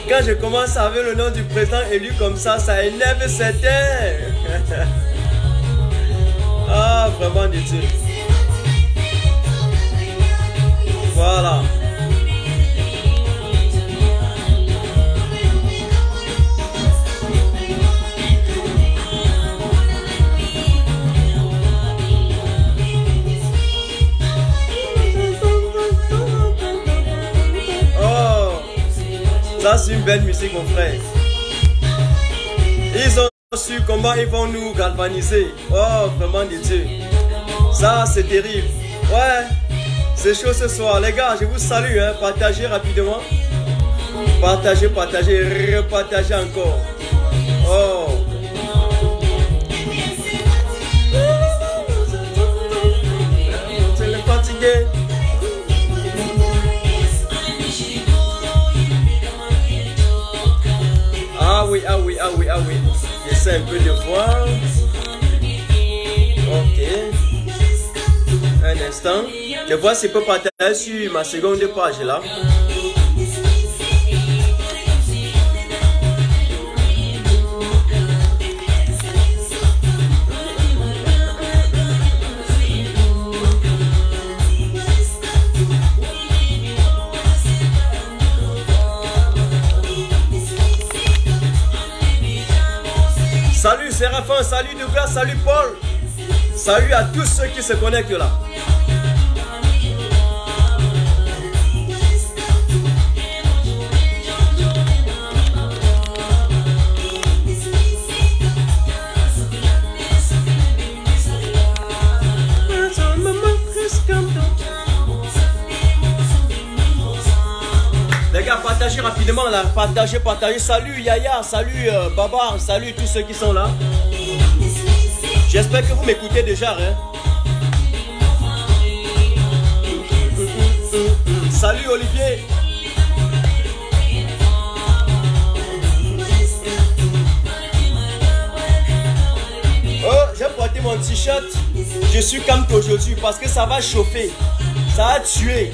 Quand je commence avec le nom du président élu comme ça énerve certains. Ah, vraiment du Dieu. Voilà. Ça, c'est une belle musique, mon frère. Ils ont su comment ils vont nous galvaniser. Oh, vraiment de Dieu. Ça, c'est terrible. Ouais, c'est chaud ce soir. Les gars, je vous salue. Hein. Partagez rapidement. Partagez, partagez, repartagez encore. Oh. C'est le fatigué. Ah oui, ah oui, ah oui, ah oui. J'essaie un peu de voir. Ok. Un instant. Je vois si je peux partager sur ma seconde page là. Salut Séraphin, salut Douglas, salut Paul. Salut à tous ceux qui se connectent là. Les gars, partagez rapidement là, partagez, partagez. Salut Yaya, salut Babar, salut tous ceux qui sont là. J'espère que vous m'écoutez déjà. Hein? Salut Olivier. Oh, j'ai porté mon t-shirt. Je suis calme aujourd'hui parce que ça va chauffer. Ça va tuer.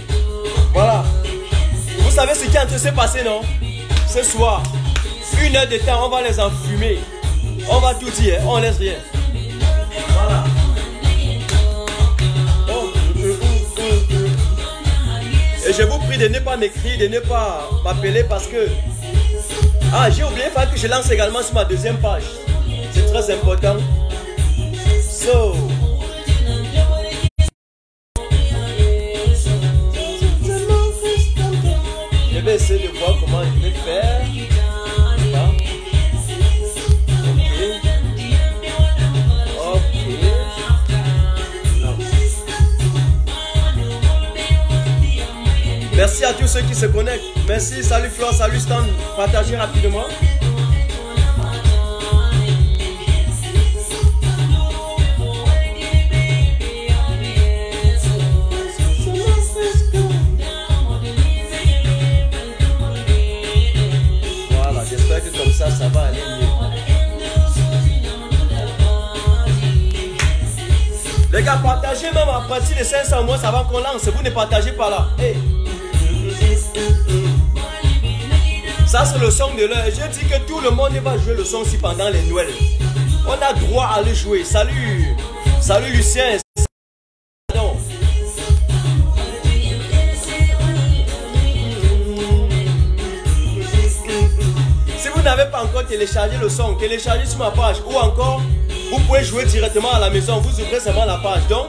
Voilà. Vous savez ce qui est en train de se passer, non? Ce soir, 1 heure de temps, on va les enfumer. On va tout dire, on laisse rien. Voilà. Oh. Et je vous prie de ne pas m'écrire, de ne pas m'appeler parce que... Ah, j'ai oublié que je lance également sur ma deuxième page. C'est très important. So... Je vais essayer de voir comment je vais faire. Ok. Merci à tous ceux qui se connectent. Merci, salut Flore, salut Stan. Partagez rapidement. Ça va aller mieux. Les gars, partagez même à partir de 500 mois, ça va qu'on lance. Vous ne partagez pas là. Hey. Ça, c'est le son de l'heure. Je dis que tout le monde va jouer le son aussi pendant les Noëls. On a droit à le jouer. Salut. Salut Lucien. Vous n'avez pas encore téléchargé le son, téléchargez sur ma page ou encore vous pouvez jouer directement à la maison, vous ouvrez seulement la page. Donc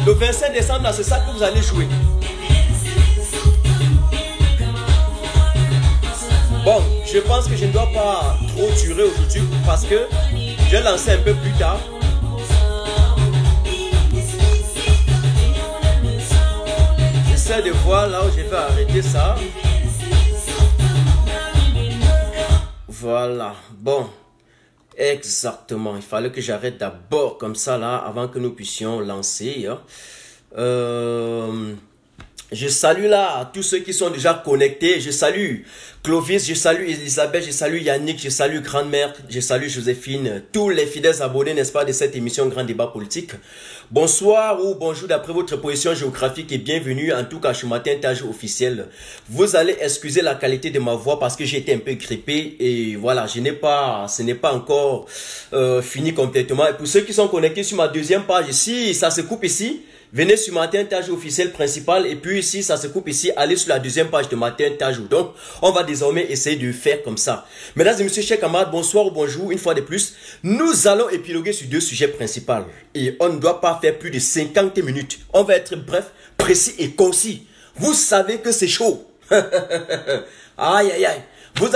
le 25 décembre, c'est ça que vous allez jouer. Bon, je pense que je ne dois pas trop durer aujourd'hui parce que j'ai lancé un peu plus tard. J'essaie de voir là où je vais arrêter ça. Voilà, bon, exactement, il fallait que j'arrête d'abord comme ça là, avant que nous puissions lancer. Je salue là tous ceux qui sont déjà connectés. Je salue Clovis, je salue Elisabeth, je salue Yannick, je salue Grande-Mère, je salue Joséphine, tous les fidèles abonnés, n'est-ce pas, de cette émission Grand Débat Politique. Bonsoir ou bonjour d'après votre position géographique et bienvenue en tout cas ce matin Tage officiel. Vous allez excuser la qualité de ma voix parce que j'ai été un peu grippé et voilà, ce n'est pas encore fini complètement. Et pour ceux qui sont connectés sur ma deuxième page ici, ça se coupe ici. Venez sur Matin Tage officiel principal et puis ici, ça se coupe ici, allez sur la deuxième page de Matin Tage. Donc, on va désormais essayer de faire comme ça. Mesdames et messieurs, chers camarades, bonsoir ou bonjour, une fois de plus. Nous allons épiloguer sur deux sujets principaux et on ne doit pas faire plus de 50 minutes. On va être bref, précis et concis. Vous savez que c'est chaud. Aïe, aïe, aïe. On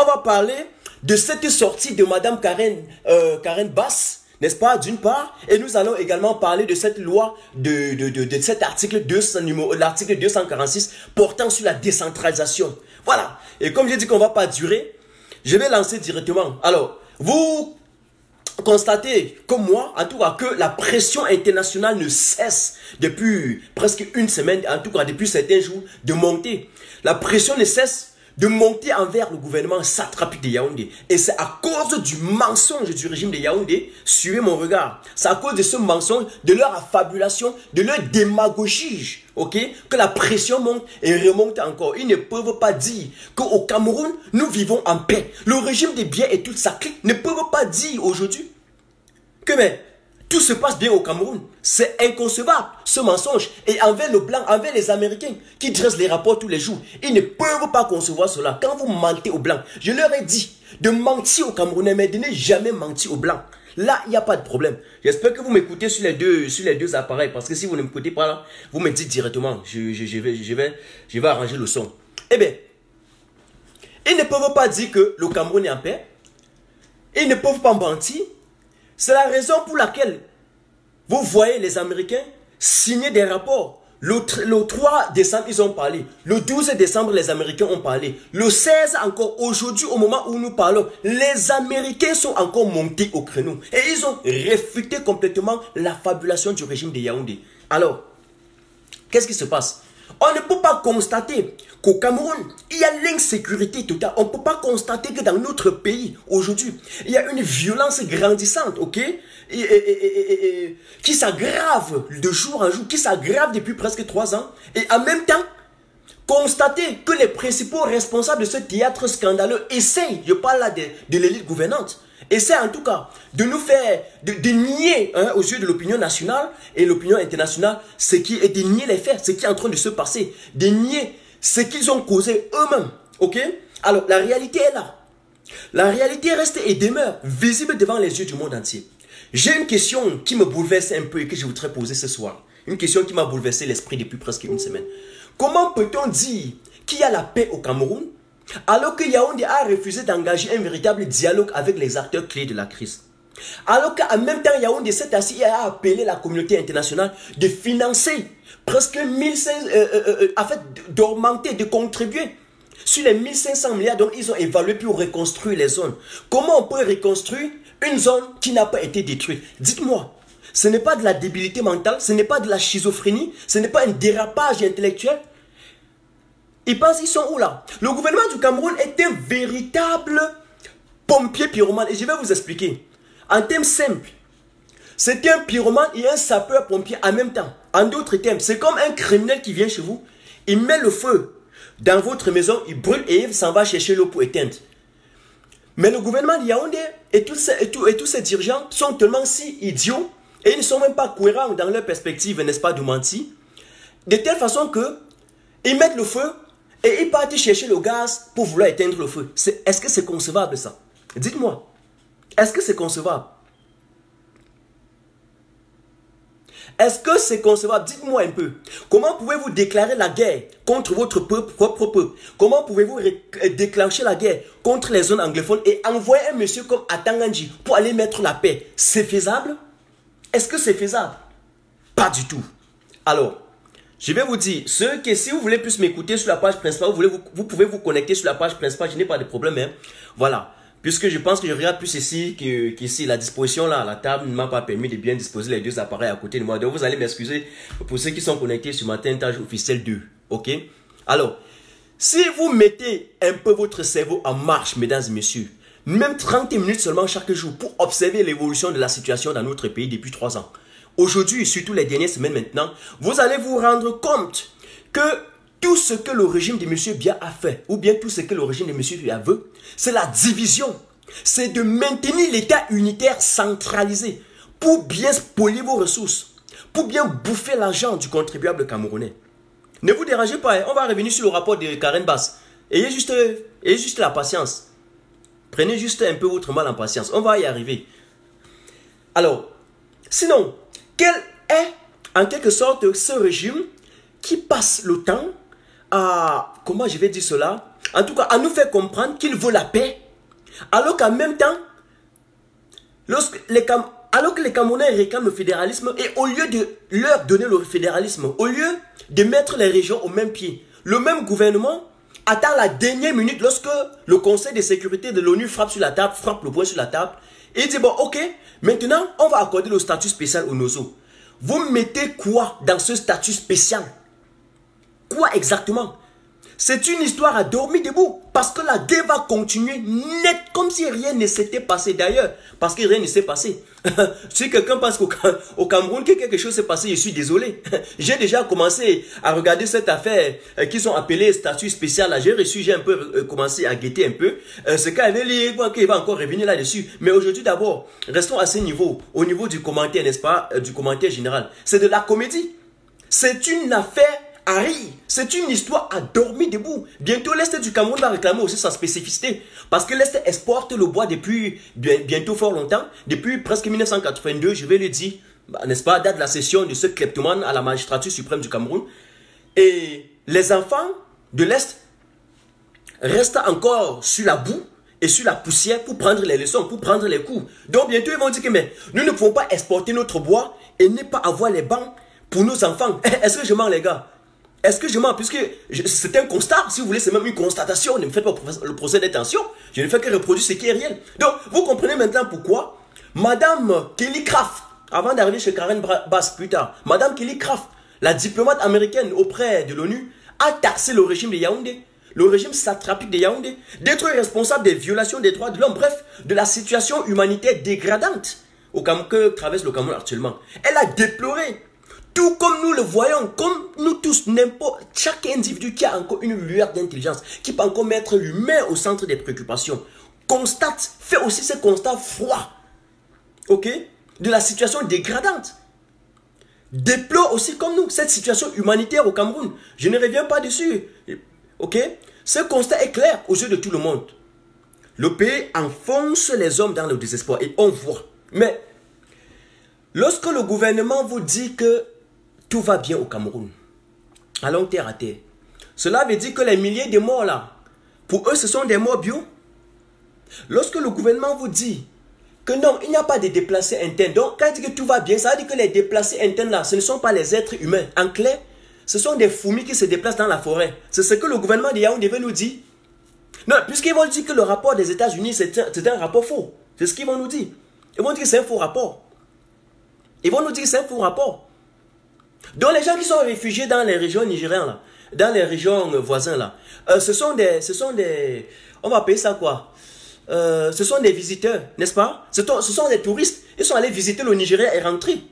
va parler de cette sortie de Madame Karen Bass. N'est-ce pas, d'une part, et nous allons également parler de cette loi, de cet article l'article 246 portant sur la décentralisation. Voilà. Et comme j'ai dit qu'on ne va pas durer, je vais lancer directement. Alors, vous constatez, comme moi, en tout cas, que la pression internationale ne cesse depuis presque une semaine, en tout cas depuis certains jours, de monter. La pression ne cesse de monter envers le gouvernement satrapique de Yaoundé. Et c'est à cause du mensonge du régime de Yaoundé, suivez mon regard, c'est à cause de ce mensonge, de leur affabulation, de leur démagogie, ok, que la pression monte et remonte encore. Ils ne peuvent pas dire qu'au Cameroun, nous vivons en paix. Le régime des biens et toute sa clique ne peuvent pas dire aujourd'hui que tout se passe bien au Cameroun. C'est inconcevable, ce mensonge. Et envers le blanc, envers les Américains qui dressent les rapports tous les jours, ils ne peuvent pas concevoir cela. Quand vous mentez aux blancs, je leur ai dit de mentir aux Camerounais, mais de ne jamais mentir aux blancs. Là, il n'y a pas de problème. J'espère que vous m'écoutez sur les deux appareils. Parce que si vous ne m'écoutez pas là, vous me dites directement. Je vais arranger le son. Eh bien, ils ne peuvent pas dire que le Cameroun est en paix. Ils ne peuvent pas mentir. C'est la raison pour laquelle vous voyez les Américains signer des rapports. Le 3 décembre, ils ont parlé. Le 12 décembre, les Américains ont parlé. Le 16 encore, aujourd'hui, au moment où nous parlons, les Américains sont encore montés au créneau. Et ils ont réfuté complètement la fabulation du régime de Yaoundé. Alors, qu'est-ce qui se passe? On ne peut pas constater qu'au Cameroun, il y a l'insécurité totale. On ne peut pas constater que dans notre pays, aujourd'hui, il y a une violence grandissante, ok? Qui s'aggrave de jour en jour, qui s'aggrave depuis presque 3 ans. Et en même temps, constater que les principaux responsables de ce théâtre scandaleux essayent, je parle là de l'élite gouvernante, essaient en tout cas de nous faire, de nier aux yeux de l'opinion nationale et l'opinion internationale ce qui est de nier les faits, ce qui est en train de se passer, de nier ce qu'ils ont causé eux-mêmes. Ok? Alors la réalité est là. La réalité reste et demeure visible devant les yeux du monde entier. J'ai une question qui me bouleverse un peu et que je voudrais poser ce soir. Une question qui m'a bouleversé l'esprit depuis presque une semaine. Comment peut-on dire qu'il y a la paix au Cameroun alors que Yaoundé a refusé d'engager un véritable dialogue avec les acteurs clés de la crise? Alors qu'en même temps, Yaoundé s'est assis et a appelé la communauté internationale de financer presque 1500, en fait, d'augmenter, de contribuer sur les 1500 milliards dont ils ont évalué pour reconstruire les zones. Comment on peut reconstruire une zone qui n'a pas été détruite? Dites-moi, ce n'est pas de la débilité mentale, ce n'est pas de la schizophrénie, ce n'est pas un dérapage intellectuel. Ils pensent, ils sont où là? Le gouvernement du Cameroun est un véritable pompier pyromane. Et je vais vous expliquer. En termes simples, c'est un pyromane et un sapeur-pompier en même temps. En d'autres termes, c'est comme un criminel qui vient chez vous, il met le feu dans votre maison, il brûle et il s'en va chercher l'eau pour éteindre. Mais le gouvernement de Yaoundé et tous ces dirigeants sont tellement si idiots et ils ne sont même pas cohérents dans leur perspective, n'est-ce pas, de mentir, de telle façon que ils mettent le feu et ils partent chercher le gaz pour vouloir éteindre le feu. Est-ce que c'est concevable ça? Dites-moi. Est-ce que c'est concevable? Est-ce que c'est concevable? Dites-moi un peu. Comment pouvez-vous déclarer la guerre contre votre propre peuple? Comment pouvez-vous déclencher la guerre contre les zones anglophones et envoyer un monsieur comme Atanganji pour aller mettre la paix? C'est faisable? Est-ce que c'est faisable? Pas du tout. Alors, je vais vous dire, si vous voulez plus m'écouter sur la page principale, vous pouvez vous connecter sur la page principale, je n'ai pas de problème. Hein. Voilà. Puisque je pense que je regarde plus ici qu'ici. La disposition là, la table ne m'a pas permis de bien disposer les deux appareils à côté de moi. Donc vous allez m'excuser pour ceux qui sont connectés sur Matin Tage officiel 2. Ok? Alors, si vous mettez un peu votre cerveau en marche, mesdames et messieurs, même 30 minutes seulement chaque jour pour observer l'évolution de la situation dans notre pays depuis 3 ans. Aujourd'hui, surtout les dernières semaines maintenant, vous allez vous rendre compte que tout ce que le régime de M. Biya a fait, ou bien tout ce que le régime de M. Biya veut, c'est la division. C'est de maintenir l'État unitaire centralisé pour bien spolier vos ressources, pour bien bouffer l'argent du contribuable camerounais. Ne vous dérangez pas, hein. On va revenir sur le rapport de Karen Bass. Ayez juste la patience. Prenez juste un peu votre mal en patience. On va y arriver. Alors, sinon, quel est en quelque sorte ce régime qui passe le temps à, comment je vais dire cela, en tout cas à nous faire comprendre qu'il veut la paix, alors qu'en même temps, alors que les Camerounais réclament le fédéralisme, et au lieu de leur donner le fédéralisme, au lieu de mettre les régions au même pied, le même gouvernement attend la dernière minute lorsque le Conseil de sécurité de l'ONU frappe le poing sur la table, et il dit, bon, ok, maintenant, on va accorder le statut spécial au Nozo. Vous mettez quoi dans ce statut spécial? Quoi exactement? C'est une histoire à dormir debout, parce que la guerre va continuer net, comme si rien ne s'était passé d'ailleurs, parce que rien ne s'est passé. Si quelqu'un pense qu'au Cameroun que quelque chose s'est passé, je suis désolé. J'ai déjà commencé à regarder cette affaire qu'ils ont appelée statut spécial. J'ai un peu commencé à guetter un peu ce qu'il va encore revenir là-dessus. Mais aujourd'hui d'abord, restons à ce niveau, au niveau du commentaire, n'est-ce pas, du commentaire général. C'est de la comédie. C'est une affaire à rire. C'est une histoire à dormir debout. Bientôt, l'Est du Cameroun va réclamer aussi sa spécificité. Parce que l'Est exporte le bois depuis bientôt fort longtemps. Depuis presque 1982, je vais le dire, n'est-ce pas, date de la session de ce kleptomane à la magistrature suprême du Cameroun. Et les enfants de l'Est restent encore sur la boue et sur la poussière pour prendre les leçons, pour prendre les coups. Donc bientôt, ils vont dire que mais, nous ne pouvons pas exporter notre bois et ne pas avoir les bancs pour nos enfants. Est-ce que je mens, les gars? Est-ce que je mens? Puisque c'est un constat, si vous voulez, c'est même une constatation. Ne me faites pas le procès d'intention. Je ne fais que reproduire ce qui est réel. Donc, vous comprenez maintenant pourquoi Madame Kelly Craft, avant d'arriver chez Karen Bass plus tard, Madame Kelly Craft, la diplomate américaine auprès de l'ONU, a taxé le régime de Yaoundé, le régime satrapique de Yaoundé, d'être responsable des violations des droits de l'homme, bref, de la situation humanitaire dégradante que traverse le Cameroun actuellement. Elle a déploré. Tout comme nous le voyons, comme nous tous, chaque individu qui a encore une lueur d'intelligence, qui peut encore mettre l'humain au centre des préoccupations, constate, fait aussi ce constat froid, ok, de la situation dégradante. Déplore aussi comme nous cette situation humanitaire au Cameroun. Je ne reviens pas dessus, ok. Ce constat est clair aux yeux de tout le monde. Le pays enfonce les hommes dans le désespoir et on voit. Mais lorsque le gouvernement vous dit que tout va bien au Cameroun, allons terre à terre, cela veut dire que les milliers de morts là, pour eux ce sont des morts bio. Lorsque le gouvernement vous dit que non, il n'y a pas de déplacés internes, donc quand il dit que tout va bien, ça veut dire que les déplacés internes là, ce ne sont pas les êtres humains. En clair, ce sont des fourmis qui se déplacent dans la forêt. C'est ce que le gouvernement de Yaoundé veut nous dire. Non, puisqu'ils vont dire que le rapport des États-Unis c'est un rapport faux. C'est ce qu'ils vont nous dire. Ils vont dire que c'est un faux rapport. Ils vont nous dire que c'est un faux rapport. Donc les gens qui sont réfugiés dans les régions nigériennes, là, dans les régions voisines, là, ce sont des, on va appeler ça quoi? Ce sont des visiteurs, n'est-ce pas? Ce sont des touristes. Ils sont allés visiter le Nigeria et rentrer.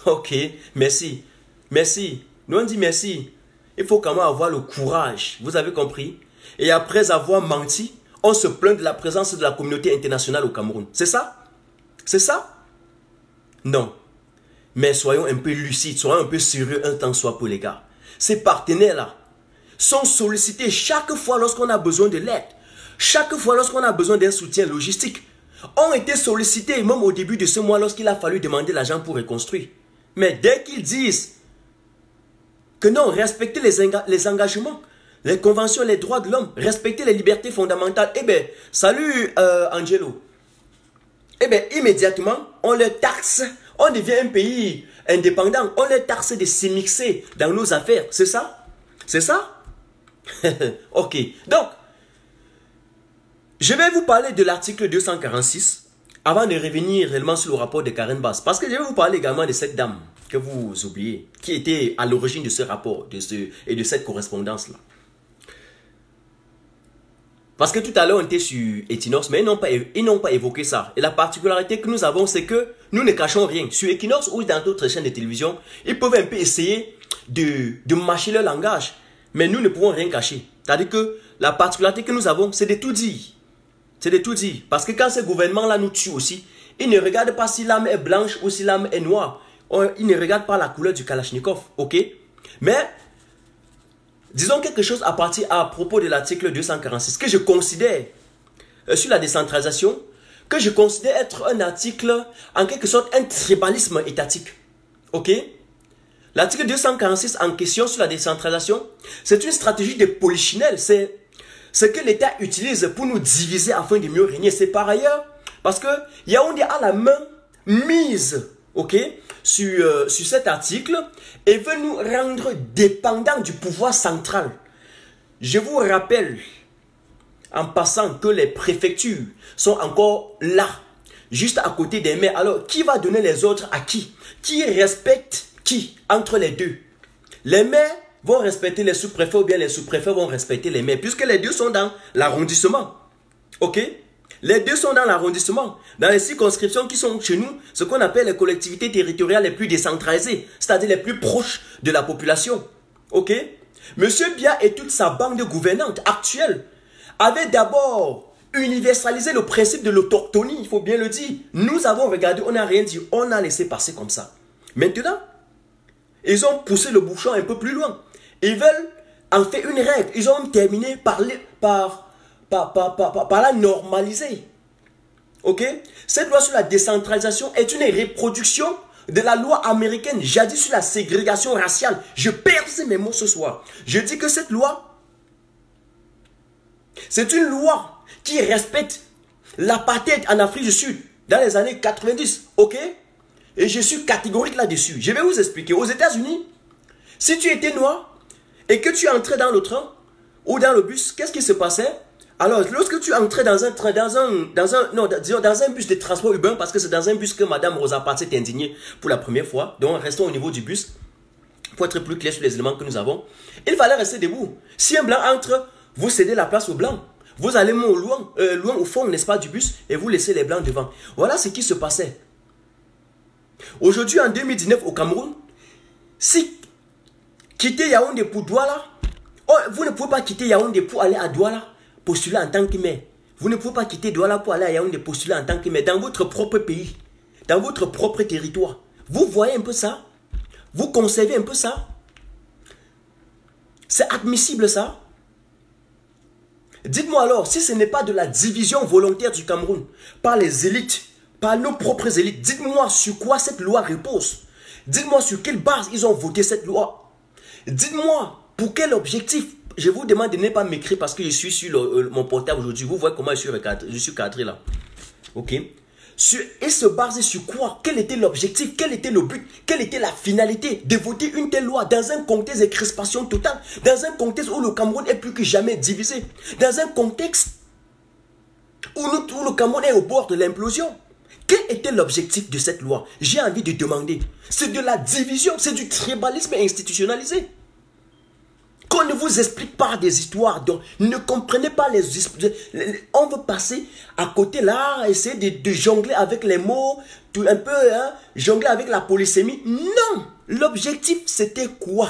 Ok, merci. Merci. Nous on dit merci. Il faut quand même avoir le courage. Vous avez compris? Et après avoir menti, on se plaint de la présence de la communauté internationale au Cameroun. C'est ça? C'est ça? Non. Mais soyons un peu lucides, soyons un peu sérieux un temps soit pour les gars. Ces partenaires-là sont sollicités chaque fois lorsqu'on a besoin de l'aide. Chaque fois lorsqu'on a besoin d'un soutien logistique. Ont été sollicités même au début de ce mois lorsqu'il a fallu demander l'argent pour reconstruire. Mais dès qu'ils disent que non, respectez les engagements, les conventions, les droits de l'homme, respectez les libertés fondamentales, eh bien, salut Angelo. Eh bien, immédiatement, on les taxe. On devient un pays indépendant. On les taxe de s'immiscer dans nos affaires. C'est ça? C'est ça? Ok. Donc, je vais vous parler de l'article 246 avant de revenir réellement sur le rapport de Karen Bass. Parce que je vais vous parler également de cette dame. que vous oubliez, qui était à l'origine de ce rapport et de cette correspondance-là. Parce que tout à l'heure, on était sur Equinox, mais ils n'ont pas évoqué ça. Et la particularité que nous avons, c'est que nous ne cachons rien. Sur Equinox ou dans d'autres chaînes de télévision, ils peuvent un peu essayer de mâcher leur langage. Mais nous ne pouvons rien cacher. C'est-à-dire que la particularité que nous avons, c'est de tout dire. C'est de tout dire. Parce que quand ce gouvernement-là nous tue aussi, ils ne regardent pas si l'âme est blanche ou si l'âme est noire. Ils ne regardent pas la couleur du Kalachnikov. Ok? Mais disons quelque chose à propos de l'article 246 que je considère sur la décentralisation, que je considère être un article en quelque sorte un tribalisme étatique. Ok? L'article 246 en question sur la décentralisation, c'est une stratégie de polichinelle. C'est ce que l'État utilise pour nous diviser afin de mieux régner. C'est par ailleurs parce que Yaoundé a la main mise, ok, sur cet article et veut nous rendre dépendants du pouvoir central. Je vous rappelle en passant que les préfectures sont encore là, juste à côté des maires. Alors, qui va donner les ordres à qui? Qui respecte qui entre les deux? Les maires vont respecter les sous-préfets ou bien les sous-préfets vont respecter les maires, puisque les deux sont dans l'arrondissement. Ok? Les deux sont dans l'arrondissement. Dans les circonscriptions qui sont chez nous, ce qu'on appelle les collectivités territoriales les plus décentralisées, c'est-à-dire les plus proches de la population. Ok? Monsieur Biya et toute sa bande gouvernante actuelle avaient d'abord universalisé le principe de l'autochtonie, il faut bien le dire. Nous avons regardé, on n'a rien dit, on a laissé passer comme ça. Maintenant, ils ont poussé le bouchon un peu plus loin. Ils veulent en faire une règle. Ils ont terminé par la normaliser. Ok? Cette loi sur la décentralisation est une reproduction de la loi américaine, jadis sur la ségrégation raciale. Je perce mes mots ce soir. Je dis que cette loi, c'est une loi qui respecte l'apartheid en Afrique du Sud dans les années 90. Ok? Et je suis catégorique là-dessus. Je vais vous expliquer. Aux États-Unis, si tu étais noir et que tu entrais dans le train ou dans le bus, qu'est-ce qui se passait? Alors, lorsque tu entrais dans un train, dans un bus de transport urbain, parce que c'est dans un bus que Madame Rosa Parks s'est indignée pour la première fois, donc restons au niveau du bus, pour être plus clair sur les éléments que nous avons, il fallait rester debout. Si un blanc entre, vous cédez la place au blanc. Vous allez loin au fond, n'est-ce pas, du bus, et vous laissez les blancs devant. Voilà ce qui se passait. Aujourd'hui, en 2019, au Cameroun, si quitter Yaoundé pour Douala, vous ne pouvez pas quitter Yaoundé pour aller à Douala, postuler en tant que maire. Vous ne pouvez pas quitter Douala pour aller à Yaoundé postuler en tant que maire dans votre propre pays, dans votre propre territoire. Vous voyez un peu ça? Vous concevez un peu ça? C'est admissible ça? Dites-moi alors, si ce n'est pas de la division volontaire du Cameroun par les élites, par nos propres élites, dites-moi sur quoi cette loi repose. Dites-moi sur quelle base ils ont voté cette loi. Dites-moi pour quel objectif. Je vous demande de ne pas m'écrire parce que je suis sur mon portable aujourd'hui. Vous voyez comment je suis cadré là. Ok. Et se baser sur quoi? Quel était l'objectif? Quel était le but? Quelle était la finalité de voter une telle loi dans un contexte de crispation totale? Dans un contexte où le Cameroun est plus que jamais divisé? Dans un contexte où le Cameroun est au bord de l'implosion? Quel était l'objectif de cette loi? J'ai envie de demander. C'est de la division, c'est du tribalisme institutionnalisé. Qu'on ne vous explique pas des histoires, donc ne comprenez pas les histoires. On veut passer à côté là, essayer de jongler avec les mots, tout un peu, hein, jongler avec la polysémie. Non, l'objectif c'était quoi?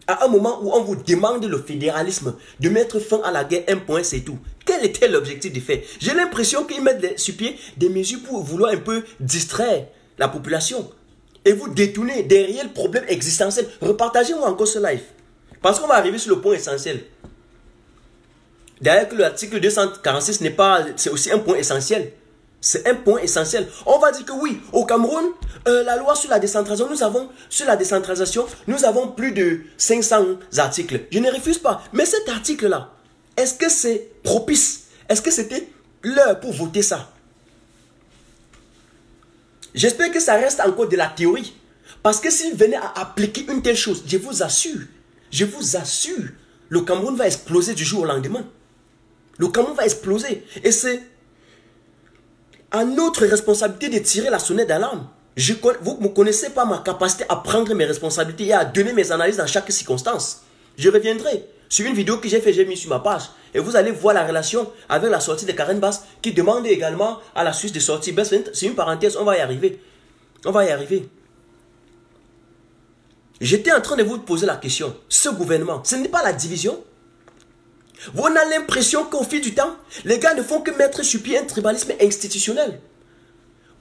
À un moment où on vous demande le fédéralisme, de mettre fin à la guerre, un point c'est tout. Quel était l'objectif de faire? J'ai l'impression qu'ils mettent sur pied des mesures pour vouloir un peu distraire la population. Et vous détourner des réels problèmes existentiels. Repartagez-moi encore ce live. Parce qu'on va arriver sur le point essentiel. D'ailleurs que l'article 246 n'est pas, c'est aussi un point essentiel. C'est un point essentiel. On va dire que oui, au Cameroun, la loi sur la décentralisation, nous avons plus de 500 articles. Je ne refuse pas. Mais cet article-là, est-ce que c'est propice? Est-ce que c'était l'heure pour voter ça? J'espère que ça reste encore de la théorie. Parce que s'il venait à appliquer une telle chose, je vous assure, le Cameroun va exploser du jour au lendemain. Le Cameroun va exploser. Et c'est à notre responsabilité de tirer la sonnette d'alarme. Vous ne connaissez pas ma capacité à prendre mes responsabilités et à donner mes analyses dans chaque circonstance. Je reviendrai sur une vidéo que j'ai mis sur ma page. Et vous allez voir la relation avec la sortie de Karen Bass qui demande également à la Suisse de sortir. Ben, c'est une parenthèse, on va y arriver. On va y arriver. J'étais en train de vous poser la question. Ce gouvernement, ce n'est pas la division? Vous avez l'impression qu'au fil du temps, les gars ne font que mettre sur pied un tribalisme institutionnel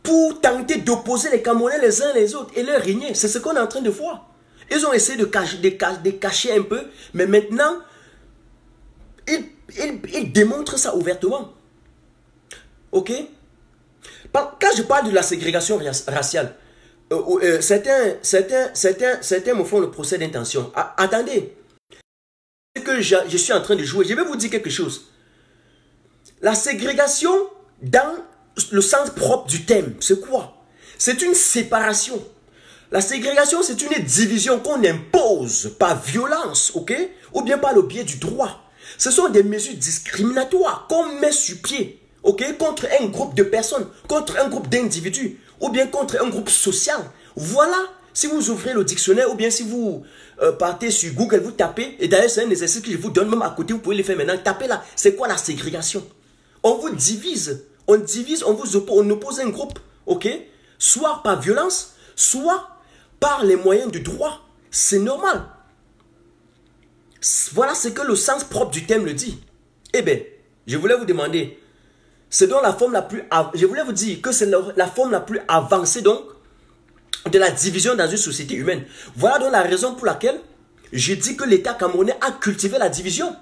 pour tenter d'opposer les Camerounais les uns les autres et leur régner. C'est ce qu'on est en train de voir. Ils ont essayé de cacher un peu, mais maintenant, ils démontrent ça ouvertement. Ok? Quand je parle de la ségrégation raciale, certains me font le procès d'intention. Attendez. Que je suis en train de jouer, je vais vous dire quelque chose. La ségrégation, dans le sens propre du thème, c'est quoi? C'est une séparation. La ségrégation, c'est une division qu'on impose par violence, ok? Ou bien par le biais du droit. Ce sont des mesures discriminatoires qu'on met sur pied, ok? Contre un groupe de personnes, contre un groupe d'individus, ou bien contre un groupe social. Voilà. Si vous ouvrez le dictionnaire ou bien si vous partez sur Google, vous tapez, et d'ailleurs c'est un exercice que je vous donne même à côté, vous pouvez le faire maintenant, tapez là, c'est quoi la ségrégation? On vous divise, on oppose un groupe, ok? Soit par violence, soit par les moyens du droit, c'est normal. Voilà ce que le sens propre du thème le dit. Eh bien, je voulais vous demander, c'est donc la forme la plus, je voulais vous dire que c'est la forme la plus avancée donc, de la division dans une société humaine. Voilà donc la raison pour laquelle je dis que l'État camerounais a cultivé la division.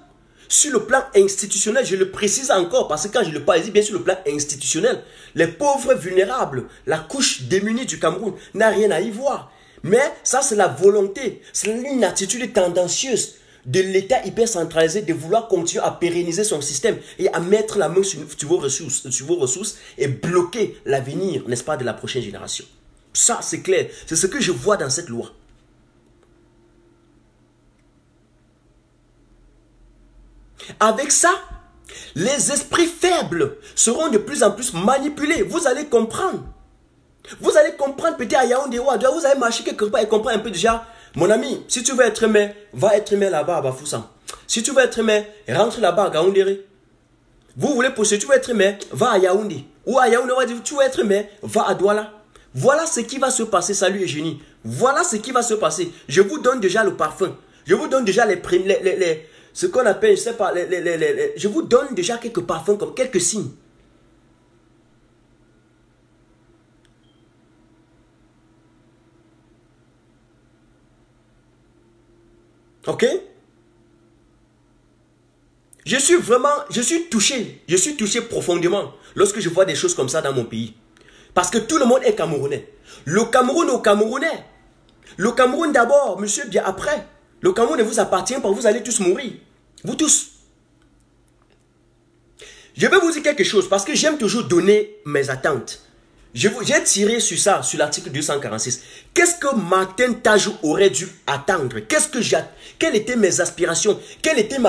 Sur le plan institutionnel, je le précise encore, parce que quand je le parle, je dis bien sur le plan institutionnel, les pauvres vulnérables, la couche démunie du Cameroun n'a rien à y voir. Mais ça, c'est la volonté, c'est une attitude tendancieuse de l'État hyper centralisé de vouloir continuer à pérenniser son système et à mettre la main sur vos ressources et bloquer l'avenir, n'est-ce pas, de la prochaine génération. Ça, c'est clair. C'est ce que je vois dans cette loi. Avec ça, les esprits faibles seront de plus en plus manipulés. Vous allez comprendre. Vous allez comprendre peut-être à Yaoundé ou à Douala, vous allez marcher quelque part et comprendre un peu déjà. Mon ami, si tu veux être maire, va être maire là-bas à Bafoussam. Si tu veux être maire, rentre là-bas à Gaoundéré. Vous voulez pousser, tu veux être maire, va à Yaoundé. Ou à Yaoundé, on va dire, tu veux être maire, va à Douala. Voilà ce qui va se passer, salut Eugénie. Voilà ce qui va se passer. Je vous donne déjà le parfum. Je vous donne déjà ce qu'on appelle, je sais pas, je vous donne déjà quelques parfums, comme quelques signes. Ok? Je suis touché profondément lorsque je vois des choses comme ça dans mon pays. Parce que tout le monde est Camerounais. Le Cameroun aux Camerounais. Le Cameroun d'abord, monsieur, bien après. Le Cameroun ne vous appartient pas, vous allez tous mourir. Vous tous. Je vais vous dire quelque chose, parce que j'aime toujours donner mes attentes. J'ai tiré sur ça, sur l'article 246. Qu'est-ce que Martin Tajou aurait dû attendre? Quelles étaient mes aspirations? Quelles étaient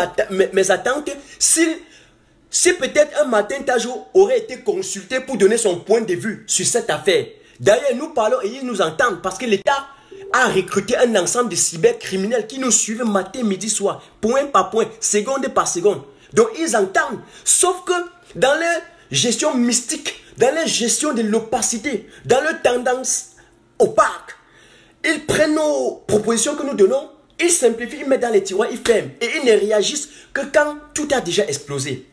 mes attentes si peut-être un Martin Tajou aurait été consulté pour donner son point de vue sur cette affaire. D'ailleurs, nous parlons et ils nous entendent parce que l'État a recruté un ensemble de cybercriminels qui nous suivent matin, midi, soir, point par point, seconde par seconde. Donc ils entendent. Sauf que dans leur gestion mystique, dans leur gestion de l'opacité, dans leur tendance opaque, ils prennent nos propositions que nous donnons, ils simplifient, ils mettent dans les tiroirs, ils ferment. Et ils ne réagissent que quand tout a déjà explosé.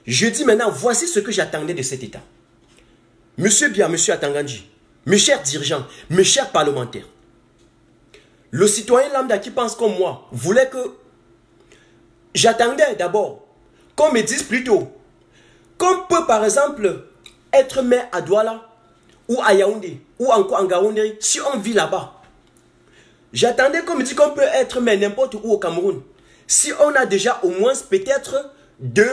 Je dis maintenant, voici ce que j'attendais de cet État. Monsieur Bia, monsieur Atangandji, mes chers dirigeants, mes chers parlementaires, le citoyen lambda qui pense comme moi voulait que... J'attendais d'abord qu'on me dise plutôt qu'on peut par exemple être maire à Douala ou à Yaoundé ou encore en Gaoundé si on vit là-bas. J'attendais qu'on me dise qu'on peut être maire n'importe où au Cameroun si on a déjà au moins peut-être 2,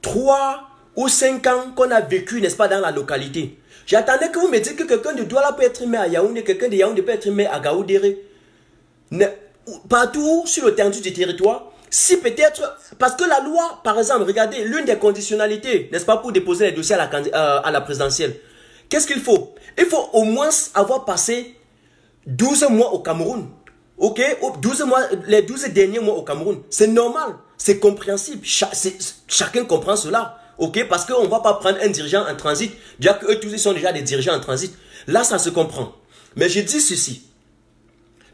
3 ou 5 ans qu'on a vécu, n'est-ce pas, dans la localité. J'attendais que vous me disiez que quelqu'un de Douala peut être maire à Yaoundé, quelqu'un de Yaoundé peut être maire à Gaoundéré. Partout sur le territoire du territoire, si peut-être, parce que la loi, par exemple, regardez, l'une des conditionnalités, n'est-ce pas, pour déposer les dossiers à la présidentielle, Qu'est-ce qu'il faut? Il faut au moins avoir passé 12 mois au Cameroun. Ok? 12 mois, les 12 derniers mois au Cameroun. C'est normal. C'est compréhensible. Chacun comprend cela. Ok? Parce qu'on ne va pas prendre un dirigeant en transit. Déjà qu'eux tous ils sont déjà des dirigeants en transit. Là, ça se comprend. Mais je dis ceci.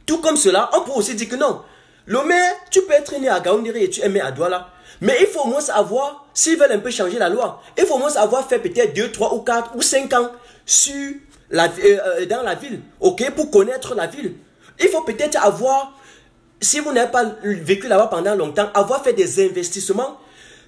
Tout comme cela, on peut aussi dire que non. Lomé, tu peux être né à Gaoundéré et tu es né à Douala. Mais il faut au moins savoir, s'ils veulent un peu changer la loi, il faut au moins avoir fait peut-être 2, 3 ou 4 ou 5 ans dans la ville. Ok? Pour connaître la ville. Il faut peut-être avoir, si vous n'avez pas vécu là-bas pendant longtemps, avoir fait des investissements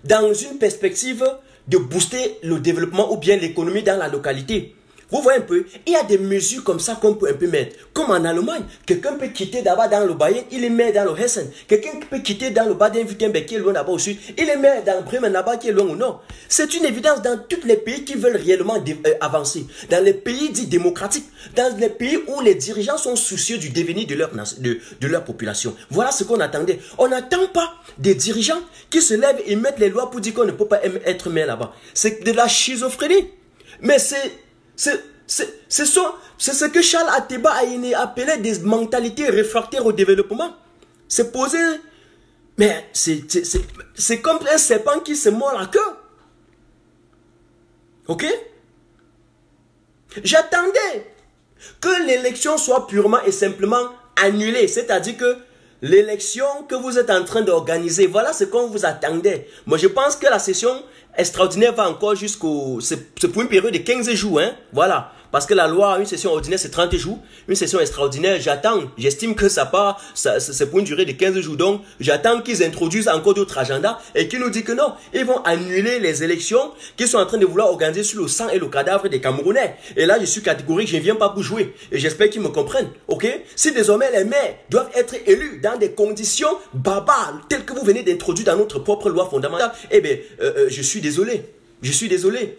dans une perspective de booster le développement ou bien l'économie dans la localité. Vous voyez un peu, il y a des mesures comme ça qu'on peut un peu mettre. Comme en Allemagne, quelqu'un peut quitter d'abord dans le Bayern, il les met dans le Hessen. Quelqu'un peut quitter dans le Baden-Württemberg qui est loin là-bas au sud, il les met dans Bremen là-bas qui est loin au nord. C'est une évidence dans tous les pays qui veulent réellement avancer. Dans les pays dits démocratiques, dans les pays où les dirigeants sont soucieux du devenir de leur population. Voilà ce qu'on attendait. On n'attend pas des dirigeants qui se lèvent et mettent les lois pour dire qu'on ne peut pas être maire là-bas. C'est de la schizophrénie. Mais c'est ce que Charles Ateba a appelé des mentalités réfractaires au développement. C'est posé, mais c'est comme un serpent qui se mord la queue. Ok? J'attendais que l'élection soit purement et simplement annulée. C'est-à-dire que l'élection que vous êtes en train d'organiser, voilà ce qu'on vous attendait. Moi, je pense que la session extraordinaire va encore jusqu'au... C'est pour une période de 15 jours, hein. Voilà. Parce que la loi, une session ordinaire, c'est 30 jours. Une session extraordinaire, j'attends. J'estime que c'est pour une durée de 15 jours. Donc, j'attends qu'ils introduisent encore d'autres agendas et qu'ils nous disent que non, ils vont annuler les élections qu'ils sont en train de vouloir organiser sur le sang et le cadavre des Camerounais. Et là, je suis catégorique, je ne viens pas pour jouer. Et j'espère qu'ils me comprennent. Ok? Si désormais les maires doivent être élus dans des conditions barbares, telles que vous venez d'introduire dans notre propre loi fondamentale, eh bien, je suis désolé. Je suis désolé.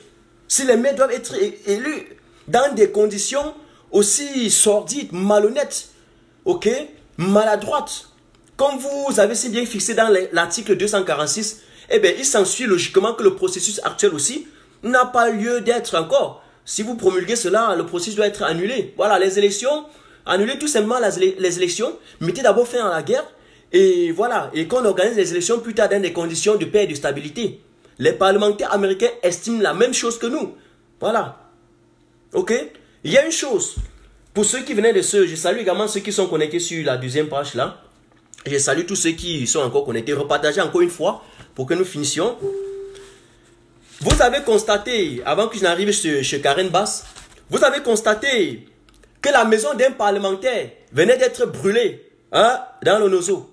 Si les maires doivent être élus dans des conditions aussi sordides, malhonnêtes, ok, maladroites, comme vous avez si bien fixé dans l'article 246, eh bien, il s'ensuit logiquement que le processus actuel aussi n'a pas lieu d'être encore. Si vous promulguez cela, le processus doit être annulé. Voilà, les élections, annulez tout simplement les élections, mettez d'abord fin à la guerre, et voilà, et qu'on organise les élections plus tard dans des conditions de paix et de stabilité. Les parlementaires américains estiment la même chose que nous. Voilà. Ok? Il y a une chose. Pour ceux qui venaient je salue également ceux qui sont connectés sur la deuxième page là. Je salue tous ceux qui sont encore connectés. Repartagez encore une fois pour que nous finissions. Vous avez constaté, avant que je n'arrive chez Karen Bass, vous avez constaté que la maison d'un parlementaire venait d'être brûlée, hein, dans le Nozo.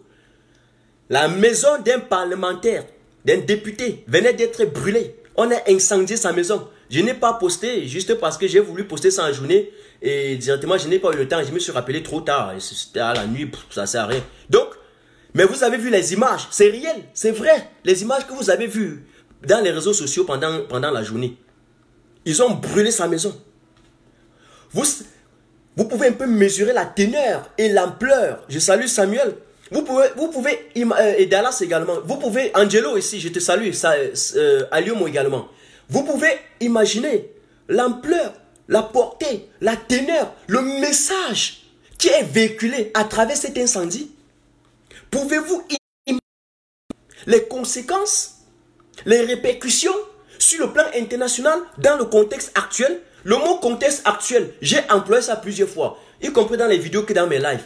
La maison d'un parlementaire, d'un député, venait d'être brûlée. On a incendié sa maison. Je n'ai pas posté, juste parce que j'ai voulu poster ça en journée. Et directement, je n'ai pas eu le temps. Je me suis rappelé trop tard. C'était à la nuit, ça ne sert à rien. Donc, mais vous avez vu les images. C'est réel, c'est vrai. Les images que vous avez vues dans les réseaux sociaux pendant la journée. Ils ont brûlé sa maison. Vous pouvez un peu mesurer la teneur et l'ampleur. Je salue Samuel. Vous pouvez et Dallas également. Vous pouvez, Angelo ici, je te salue. Aliomo également. Vous pouvez imaginer l'ampleur, la portée, la teneur, le message qui est véhiculé à travers cet incendie. Pouvez-vous imaginer les conséquences, les répercussions sur le plan international dans le contexte actuel? Le mot contexte actuel, j'ai employé ça plusieurs fois, y compris dans les vidéos que dans mes lives.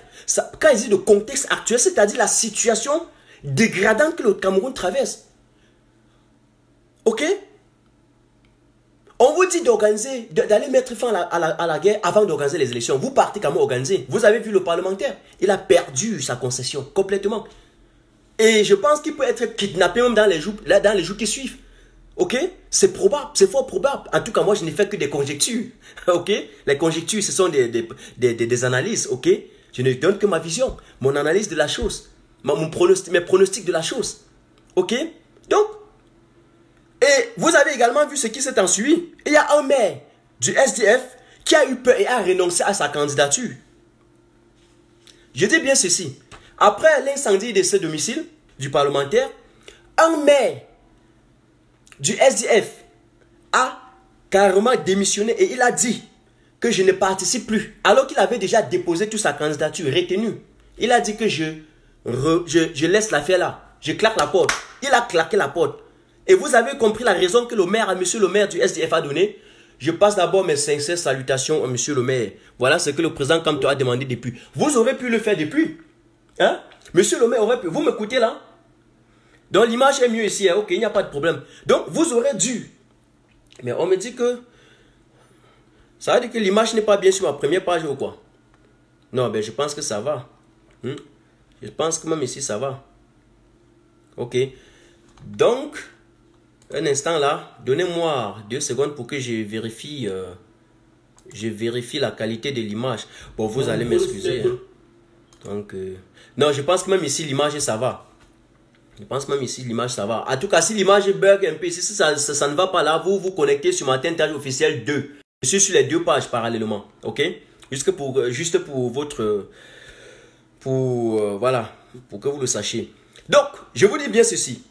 Quand il dit de contexte actuel, c'est-à-dire la situation dégradante que le Cameroun traverse. Ok? On vous dit d'organiser, d'aller mettre fin à la guerre avant d'organiser les élections. Vous partez comment organiser? Vous avez vu le parlementaire? Il a perdu sa concession complètement. Et je pense qu'il peut être kidnappé même dans les jours qui suivent. Ok? C'est probable, c'est fort probable. En tout cas, moi, je n'ai fait que des conjectures. Ok? Les conjectures, ce sont des analyses. Ok? Je ne donne que ma vision, mon analyse de la chose, mes pronostics de la chose. Ok? Donc, et vous avez également vu ce qui s'est ensuivi. Il y a un maire du SDF qui a eu peur et a renoncé à sa candidature. Je dis bien ceci. Après l'incendie de ce domicile du parlementaire, un maire du SDF a carrément démissionné et il a dit que je ne participe plus. Alors qu'il avait déjà déposé toute sa candidature, retenue. Il a dit que je laisse l'affaire là. Je claque la porte. Il a claqué la porte. Et vous avez compris la raison que le maire, monsieur le maire du SDF a donné. Je passe d'abord mes sincères salutations à monsieur le maire. Voilà ce que le président Kamto a demandé depuis. Vous aurez pu le faire depuis. Hein? Monsieur le maire aurait pu. Vous m'écoutez là? Donc l'image est mieux ici. Hein? Ok, il n'y a pas de problème. Donc vous aurez dû. Mais on me dit que... Ça veut dire que l'image n'est pas bien sur ma première page ou quoi? Non, ben je pense que ça va. Je pense que même ici ça va. Ok. Donc, un instant là, donnez-moi 2 secondes pour que je vérifie la qualité de l'image. Bon, vous allez m'excuser. Hein. Donc, non, je pense que même ici l'image ça va. Je pense même ici l'image ça va. En tout cas, si l'image bug un peu ici, si ça ne va pas là, vous vous connectez sur ma page officielle 2. Je suis sur les 2 pages parallèlement. Ok? Juste pour votre... voilà, pour que vous le sachiez. Donc, je vous dis bien ceci.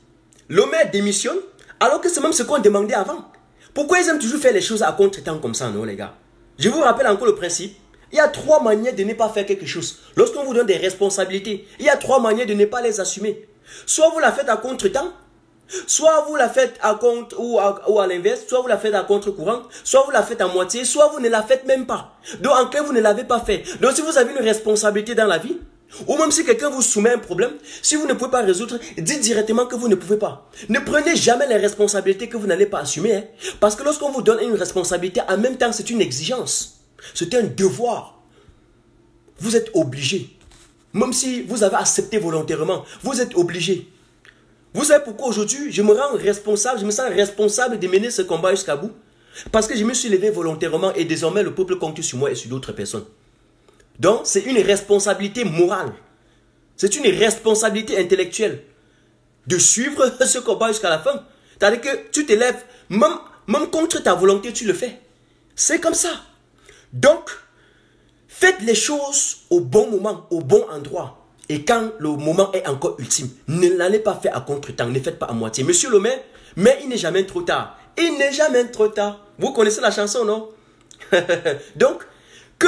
Le maire démissionne, alors que c'est même ce qu'on demandait avant. Pourquoi ils aiment toujours faire les choses à contre-temps comme ça, non, les gars? Je vous rappelle encore le principe. Il y a 3 manières de ne pas faire quelque chose. Lorsqu'on vous donne des responsabilités, il y a 3 manières de ne pas les assumer. Soit vous la faites à contre-temps, soit vous la faites à contre ou à l'inverse, soit vous la faites à contre-courant, soit vous la faites à moitié, soit vous ne la faites même pas. Donc en clair, vous ne l'avez pas fait. Donc si vous avez une responsabilité dans la vie, ou même si quelqu'un vous soumet un problème, si vous ne pouvez pas résoudre, dites directement que vous ne pouvez pas. Ne prenez jamais les responsabilités que vous n'allez pas assumer. Hein, parce que lorsqu'on vous donne une responsabilité, en même temps c'est une exigence. C'est un devoir. Vous êtes obligé. Même si vous avez accepté volontairement, vous êtes obligé. Vous savez pourquoi aujourd'hui je me rends responsable, je me sens responsable de mener ce combat jusqu'à bout? Parce que je me suis levé volontairement et désormais le peuple compte sur moi et sur d'autres personnes. Donc c'est une responsabilité morale. C'est une responsabilité intellectuelle de suivre ce combat jusqu'à la fin. C'est-à-dire que tu te lèves, même contre ta volonté, tu le fais. C'est comme ça. Donc, faites les choses au bon moment, au bon endroit. Et quand le moment est encore ultime, ne l'allez pas faire à contre-temps, ne faites pas à moitié. Monsieur le maire, mais il n'est jamais trop tard. Il n'est jamais trop tard. Vous connaissez la chanson, non? Donc, que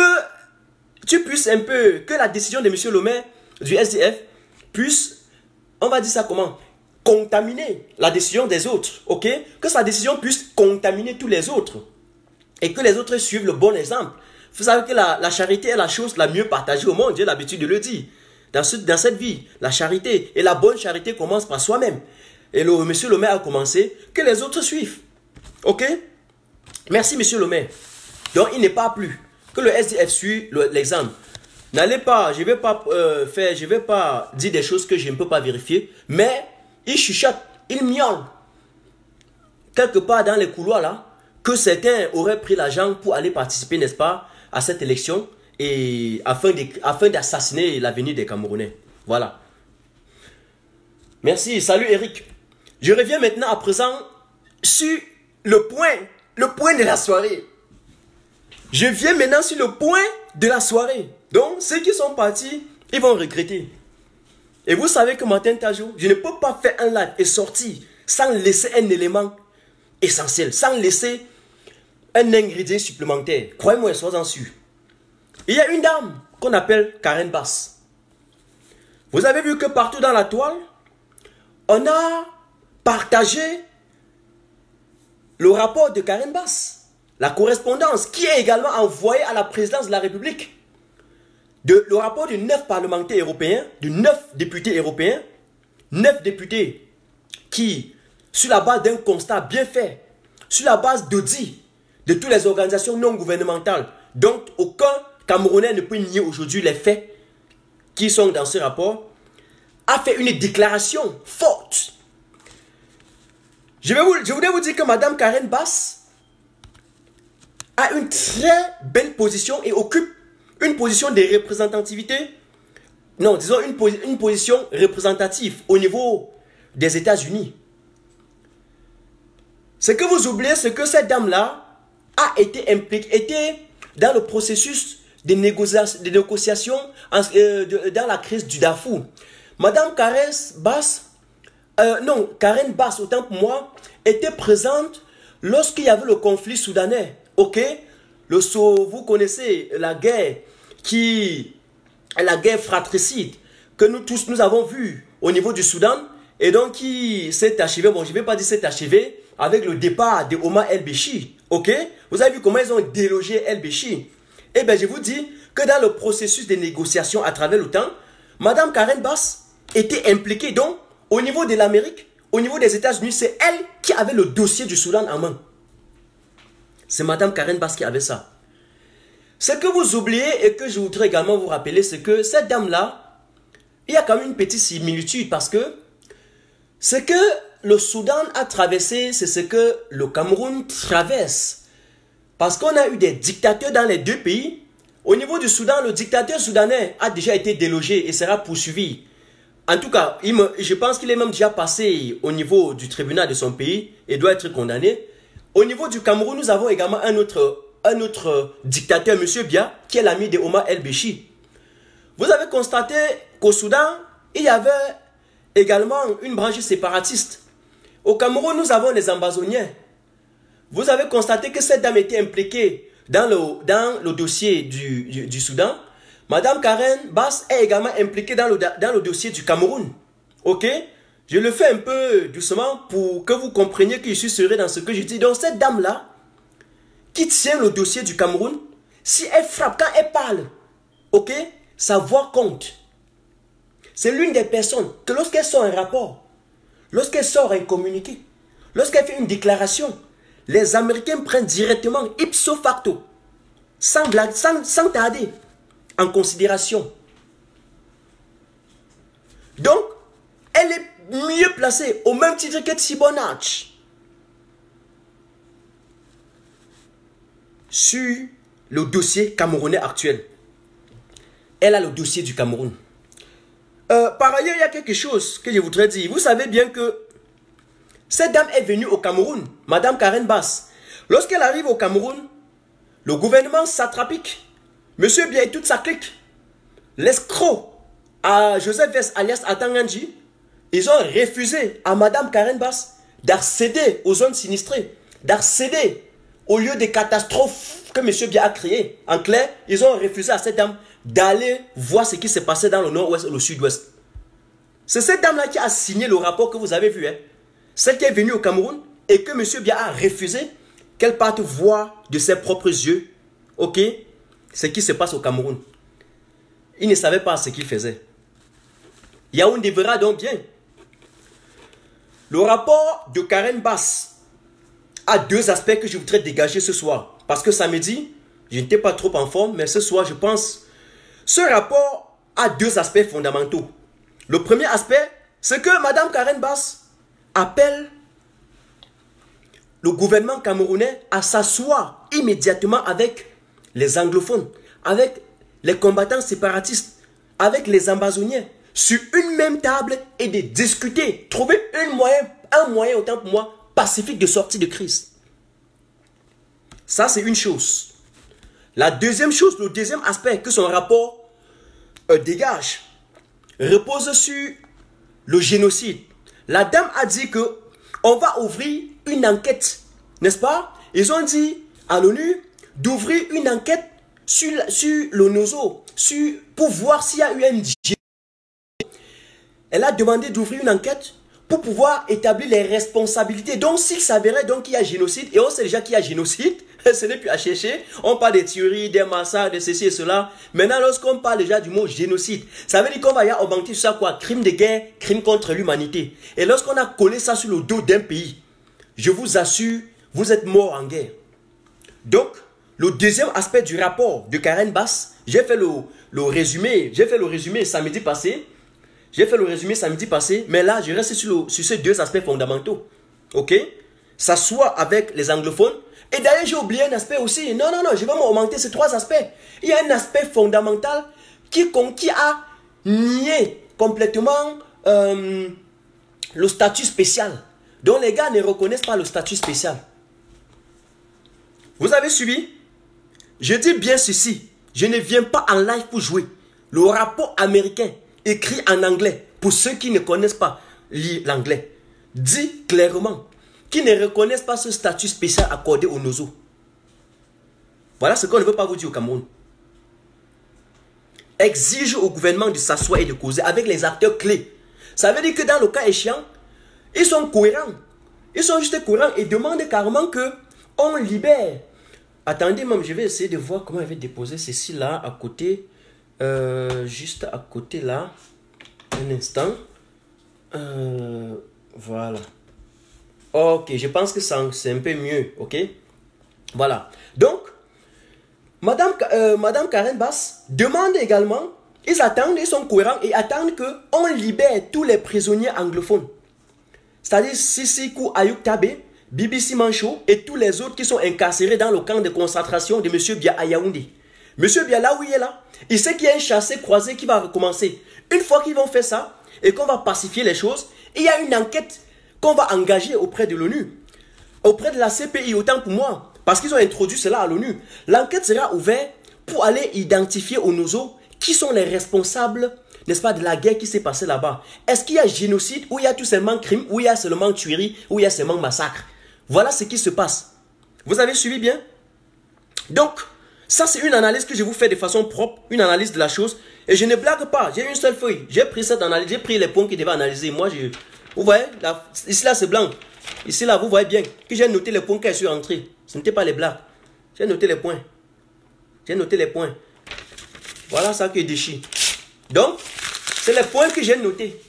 tu puisses un peu, que la décision de monsieur le maire du SDF puisse, on va dire ça comment? Contaminer la décision des autres, ok? Que sa décision puisse contaminer tous les autres. Et que les autres suivent le bon exemple. Vous savez que la charité est la chose la mieux partagée au monde, j'ai l'habitude de le dire. Dans cette vie, la charité et la bonne charité commence par soi-même. Et monsieur le maire a commencé, que les autres suivent. Ok? Merci monsieur le maire. Donc il n'est pas plus que le SDF suit l'exemple. N'allez pas, je ne vais pas dire des choses que je ne peux pas vérifier, mais il chuchote, il miaule. Quelque part dans les couloirs là, que certains auraient pris l'argent pour aller participer, n'est-ce pas, à cette élection, et afin d'assassiner l'avenir des Camerounais. Voilà. Merci, salut Eric. Je reviens maintenant à présent sur le point de la soirée. Je viens maintenant sur le point de la soirée. Donc, ceux qui sont partis, ils vont regretter. Et vous savez que Martin Tajou, je ne peux pas faire un live et sortir sans laisser un élément essentiel, sans laisser un ingrédient supplémentaire. Croyez-moi, soyez-en sûr. Il y a une dame qu'on appelle Karen Bass. Vous avez vu que partout dans la toile, on a partagé le rapport de Karen Bass, la correspondance qui est également envoyée à la présidence de la République. Le rapport de 9 parlementaires européens, de 9 députés européens, 9 députés qui, sur la base d'un constat bien fait, sur la base d'audits de toutes les organisations non gouvernementales, dont aucun Camerounais ne peut nier aujourd'hui les faits qui sont dans ce rapport, a fait une déclaration forte. Je voudrais vous dire que Madame Karen Bass a une très belle position et occupe une position de représentativité, non, disons une position représentative au niveau des États-Unis. Ce que vous oubliez, c'est que cette dame-là a été impliquée, était dans le processus de négociations dans la crise du Darfour. Madame Karen Bass, autant pour moi, était présente lorsqu'il y avait le conflit soudanais, ok, vous connaissez la guerre la guerre fratricide que nous tous nous avons vue au niveau du Soudan et donc qui s'est achevée, bon je ne vais pas dire s'est achevée, avec le départ de Omar el-Béchir, ok? Vous avez vu comment ils ont délogé el-Béchir? Eh bien je vous dis que dans le processus de négociation à travers le temps, Madame Karen Bass était impliquée donc au niveau de l'Amérique, au niveau des États-Unis, c'est elle qui avait le dossier du Soudan en main. C'est Madame Karen Bass qui avait ça. Ce que vous oubliez et que je voudrais également vous rappeler, c'est que cette dame-là, il y a quand même une petite similitude parce que ce que le Soudan a traversé, c'est ce que le Cameroun traverse. Parce qu'on a eu des dictateurs dans les deux pays. Au niveau du Soudan, le dictateur soudanais a déjà été délogé et sera poursuivi. En tout cas, je pense qu'il est même déjà passé au niveau du tribunal de son pays et doit être condamné. Au niveau du Cameroun, nous avons également un autre dictateur, M. Bia, qui est l'ami de Omar el-Béchir. Vous avez constaté qu'au Soudan, il y avait également une branche séparatiste. Au Cameroun, nous avons les Ambazoniens. Vous avez constaté que cette dame était impliquée dans le dossier du Soudan. Madame Karen Bass est également impliquée dans le dossier du Cameroun. Ok? Je le fais un peu doucement pour que vous compreniez que je suis sérieux dans ce que je dis. Donc cette dame-là, qui tient le dossier du Cameroun, si elle frappe, quand elle parle, ok, sa voix compte. C'est l'une des personnes que lorsqu'elle sort un rapport, lorsqu'elle sort un communiqué, lorsqu'elle fait une déclaration, les Américains prennent directement, ipso facto, sans tarder, en considération. Donc, elle est mieux placée au même titre que Thibonach sur le dossier camerounais actuel. Elle a le dossier du Cameroun. Par ailleurs, il y a quelque chose que je voudrais dire. Vous savez bien que cette dame est venue au Cameroun, Madame Karen Bass. Lorsqu'elle arrive au Cameroun, le gouvernement satrapique, Monsieur Bia et toute sa clique, l'escroc à Joseph Vess alias Atanganji, ils ont refusé à Madame Karen Bass d'accéder aux zones sinistrées, d'accéder au lieu des catastrophes que M. Bia a créées. En clair, ils ont refusé à cette dame d'aller voir ce qui s'est passé dans le nord-ouest et le sud-ouest. C'est cette dame-là qui a signé le rapport que vous avez vu. Hein? Celle qui est venue au Cameroun et que M. Bia a refusé qu'elle parte voir de ses propres yeux, ok, ce qui se passe au Cameroun. Il ne savait pas ce qu'il faisait. Yaoundé verra donc bien. Le rapport de Karen Bass a deux aspects que je voudrais dégager ce soir. Parce que samedi, je n'étais pas trop en forme, mais ce soir, je pense, ce rapport a deux aspects fondamentaux. Le premier aspect, c'est que Mme Karen Bass appelle le gouvernement camerounais à s'asseoir immédiatement avec les anglophones, avec les combattants séparatistes, avec les Ambazoniens, sur une même table et de discuter, trouver un moyen autant pour moi pacifique de sortie de crise. Ça, c'est une chose. La deuxième chose, le deuxième aspect que son rapport dégage, repose sur le génocide. La dame a dit que on va ouvrir une enquête, n'est-ce pas? Ils ont dit à l'ONU d'ouvrir une enquête sur le NOSO, pour voir s'il y a eu un génocide. Elle a demandé d'ouvrir une enquête pour pouvoir établir les responsabilités. Donc, s'il s'avérait donc qu'il y a génocide, et on sait déjà qu'il y a génocide, ce n'est plus à chercher. On parle des tueries, des massacres, de ceci et cela. Maintenant, lorsqu'on parle déjà du mot génocide, ça veut dire qu'on va y augmenter sur ça quoi? Crime de guerre, crime contre l'humanité. Et lorsqu'on a collé ça sur le dos d'un pays, je vous assure, vous êtes mort en guerre. Donc, le deuxième aspect du rapport de Karen Bass, j'ai fait le résumé samedi passé. Mais là, je reste sur ces deux aspects fondamentaux. Ok? S'asseoir avec les anglophones. Et d'ailleurs, j'ai oublié un aspect aussi. Non, je vais m'augmenter ces trois aspects. Il y a un aspect fondamental qui a nié complètement le statut spécial. Donc les gars ne reconnaissent pas le statut spécial. Vous avez suivi? Je dis bien ceci. Je ne viens pas en live pour jouer. Le rapport américain écrit en anglais, pour ceux qui ne connaissent pas l'anglais, dit clairement qui ne reconnaissent pas ce statut spécial accordé aux Nozo. Voilà ce qu'on ne veut pas vous dire au Cameroun. Exige au gouvernement de s'asseoir et de causer avec les acteurs clés. Ça veut dire que dans le cas échéant, ils sont cohérents. Ils sont juste cohérents et demandent carrément qu'on libère. Attendez, même, je vais essayer de voir comment je vais déposer ceci là à côté. Juste à côté là. Un instant. Voilà. Ok, je pense que c'est un peu mieux. Ok. Voilà. Donc, Madame Karen Bass demande également, ils attendent, ils sont cohérents et attendent qu'on libère tous les prisonniers anglophones. C'est-à-dire Sissi Kou Ayuk Tabe, BBC Mancho et tous les autres qui sont incarcérés dans le camp de concentration de M. Bia à Yaoundé. M. Bia, là où il est là, il sait qu'il y a un chassé-croisé qui va recommencer. Une fois qu'ils vont faire ça et qu'on va pacifier les choses, il y a une enquête qu'on va engager auprès de l'ONU, auprès de la CPI, autant pour moi, parce qu'ils ont introduit cela à l'ONU. L'enquête sera ouverte pour aller identifier aux Nozo qui sont les responsables, n'est-ce pas, de la guerre qui s'est passée là-bas. Est-ce qu'il y a génocide, ou il y a tout simplement crime, ou il y a seulement tuerie, ou il y a seulement massacre? Voilà ce qui se passe. Vous avez suivi bien? Donc, ça c'est une analyse que je vous fais de façon propre, une analyse de la chose. Et je ne blague pas, j'ai une seule feuille. J'ai pris cette analyse, j'ai pris les points qui devaient analyser. Moi, vous voyez, là, ici là c'est blanc. Ici là, vous voyez bien que j'ai noté les points quand je suis entré. Ce n'était pas les blagues. J'ai noté les points. J'ai noté les points. Voilà ça qui est déchiré. Donc, c'est les points que j'ai notés.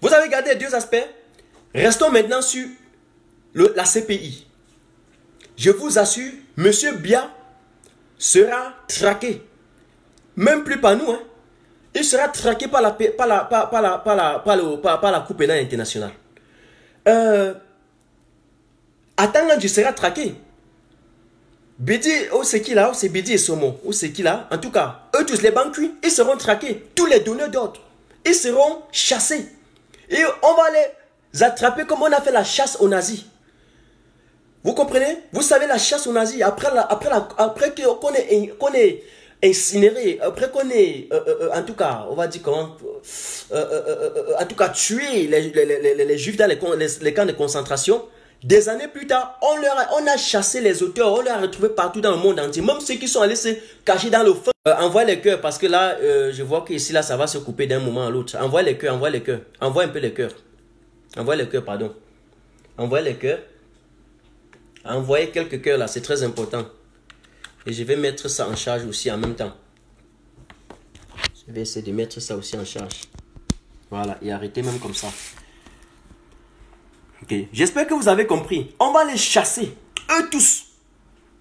Vous avez gardé les deux aspects. Restons maintenant sur la CPI. Je vous assure, M. Bia sera traqué. Même plus par nous. Hein. Il sera traqué par la Cour pénale internationale. Attends, tu seras traqué. Bedi, c'est qui là? C'est Bedi et Somo. C'est qui là? En tout cas, eux tous les banquiers, ils seront traqués. Tous les donneurs d'ordre, ils seront chassés. Et on va les attraper comme on a fait la chasse aux nazis. Vous comprenez? Vous savez la chasse aux nazis, après qu'on est incinéré, après qu'on est, en tout cas, on va dire comment, en tout cas tué les juifs dans les camps de concentration. Des années plus tard, on a chassé les auteurs, on les a retrouvés partout dans le monde entier. Même ceux qui sont allés se cacher dans le feu. Envoie les cœurs, parce que là, je vois qu'ici, là, ça va se couper d'un moment à l'autre. Envoie les cœurs, envoie les cœurs. Envoie un peu les cœurs. Envoie les cœurs, pardon. Envoie les cœurs. Envoyez quelques cœurs là, c'est très important. Et je vais mettre ça en charge aussi en même temps. Je vais essayer de mettre ça aussi en charge. Voilà, et arrêter même comme ça. Ok, j'espère que vous avez compris. On va les chasser, eux tous.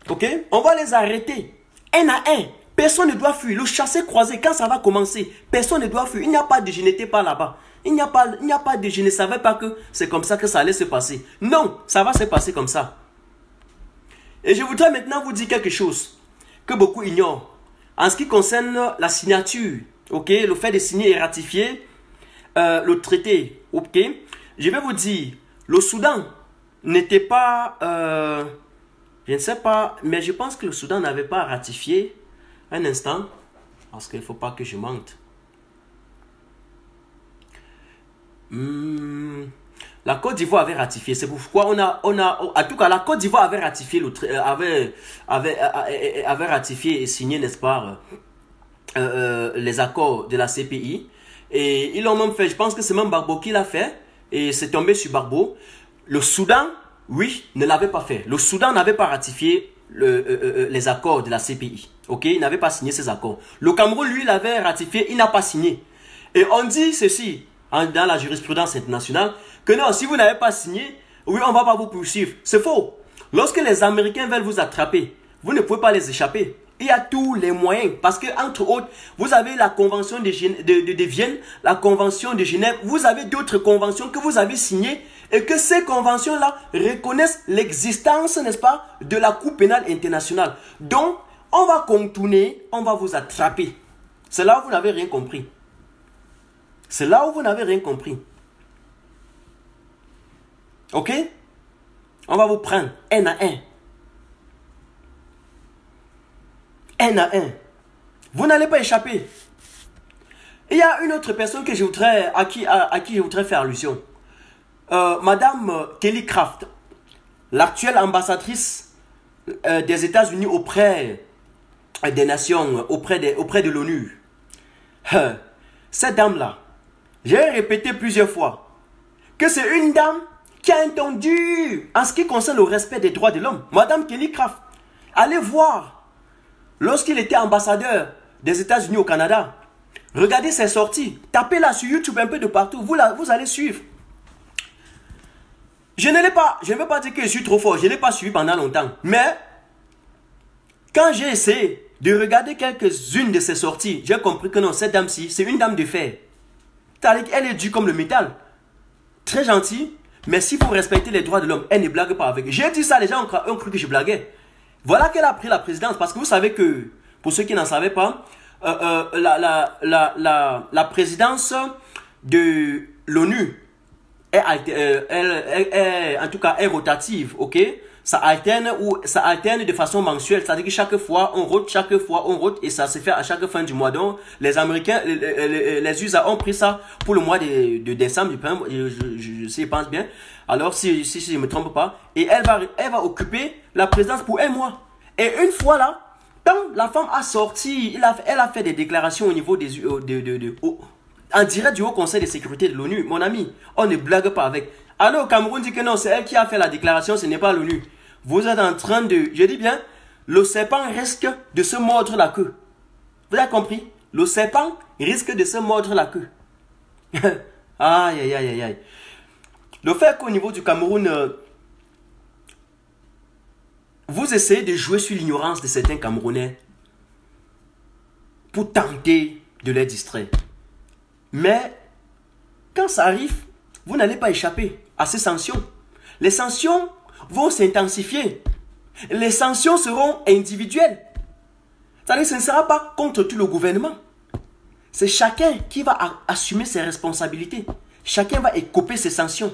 Ok, on va les arrêter, un à un. Personne ne doit fuir. Le chassé-croisé, quand ça va commencer, personne ne doit fuir. Il n'y a pas de je n'étais pas là-bas. Il n'y a pas de je ne savais pas que c'est comme ça que ça allait se passer. Non, ça va se passer comme ça. Et je voudrais maintenant vous dire quelque chose que beaucoup ignorent. En ce qui concerne la signature, ok, le fait de signer et ratifier le traité, ok, je vais vous dire, le Soudan n'était pas, je ne sais pas, mais je pense que le Soudan n'avait pas ratifié. Un instant, parce qu'il ne faut pas que je mente. La Côte d'Ivoire avait ratifié. C'est pourquoi en tout cas, la Côte d'Ivoire avait ratifié, avait ratifié et signé, n'est-ce pas, les accords de la CPI. Et ils l'ont même fait. Je pense que c'est même Barbeau qui l'a fait. Et c'est tombé sur Barbeau. Le Soudan, oui, ne l'avait pas fait. Le Soudan n'avait pas ratifié les accords de la CPI. Ok, il n'avait pas signé ces accords. Le Cameroun, lui, l'avait ratifié. Il n'a pas signé. Et on dit ceci dans la jurisprudence internationale, que non, si vous n'avez pas signé, oui, on ne va pas vous poursuivre. C'est faux. Lorsque les Américains veulent vous attraper, vous ne pouvez pas les échapper. Il y a tous les moyens. Parce que, entre autres, vous avez la convention de Vienne, la convention de Genève, vous avez d'autres conventions que vous avez signées et que ces conventions-là reconnaissent l'existence, n'est-ce pas, de la Cour pénale internationale. Donc, on va contourner, on va vous attraper. C'est là où vous n'avez rien compris. C'est là où vous n'avez rien compris. Ok? On va vous prendre un à un. Un à un. Vous n'allez pas échapper. Il y a une autre personne que je voudrais, à qui je voudrais faire allusion. Madame Kelly Craft, l'actuelle ambassadrice des États-Unis auprès des nations, auprès de l'ONU. Cette dame-là, j'ai répété plusieurs fois que c'est une dame qui a entendu en ce qui concerne le respect des droits de l'homme. Madame Kelly Craft, allez voir, lorsqu'il était ambassadeur des États-Unis au Canada, regardez ses sorties, tapez-la sur YouTube un peu de partout, vous allez suivre. Je ne veux pas dire que je suis trop fort, je ne l'ai pas suivi pendant longtemps, mais quand j'ai essayé de regarder quelques-unes de ses sorties, j'ai compris que non, cette dame-ci, c'est une dame de fer. Elle est dure comme le métal. Très gentille, mais s'il faut respecter les droits de l'homme, elle ne blague pas avec. J'ai dit ça, les gens ont cru que je blaguais. Voilà qu'elle a pris la présidence, parce que vous savez que, pour ceux qui n'en savaient pas, la présidence de l'ONU en tout cas, est rotative, ok? Ça alterne de façon mensuelle, c'est-à-dire que chaque fois on rote, et ça se fait à chaque fin du mois. Donc, les Américains, les USA ont pris ça pour le mois de décembre, je pense bien. Alors, si je ne me trompe pas, et elle va occuper la présidence pour un mois. Et une fois là, quand la femme a sorti, elle a fait des déclarations au niveau en direct du Haut Conseil de sécurité de l'ONU. Mon ami, on ne blague pas avec. Alors, au Cameroun dit que non, c'est elle qui a fait la déclaration, ce n'est pas l'ONU. Vous êtes en train de... Je dis bien, le serpent risque de se mordre la queue. Vous avez compris? Le serpent risque de se mordre la queue. Aïe, aïe, aïe, aïe. Le fait qu'au niveau du Cameroun, vous essayez de jouer sur l'ignorance de certains Camerounais pour tenter de les distraire. Mais, quand ça arrive, vous n'allez pas échapper à ces sanctions. Les sanctions vont s'intensifier. Les sanctions seront individuelles. C'est-à-dire que ce ne sera pas contre tout le gouvernement. C'est chacun qui va assumer ses responsabilités. Chacun va écoper ses sanctions.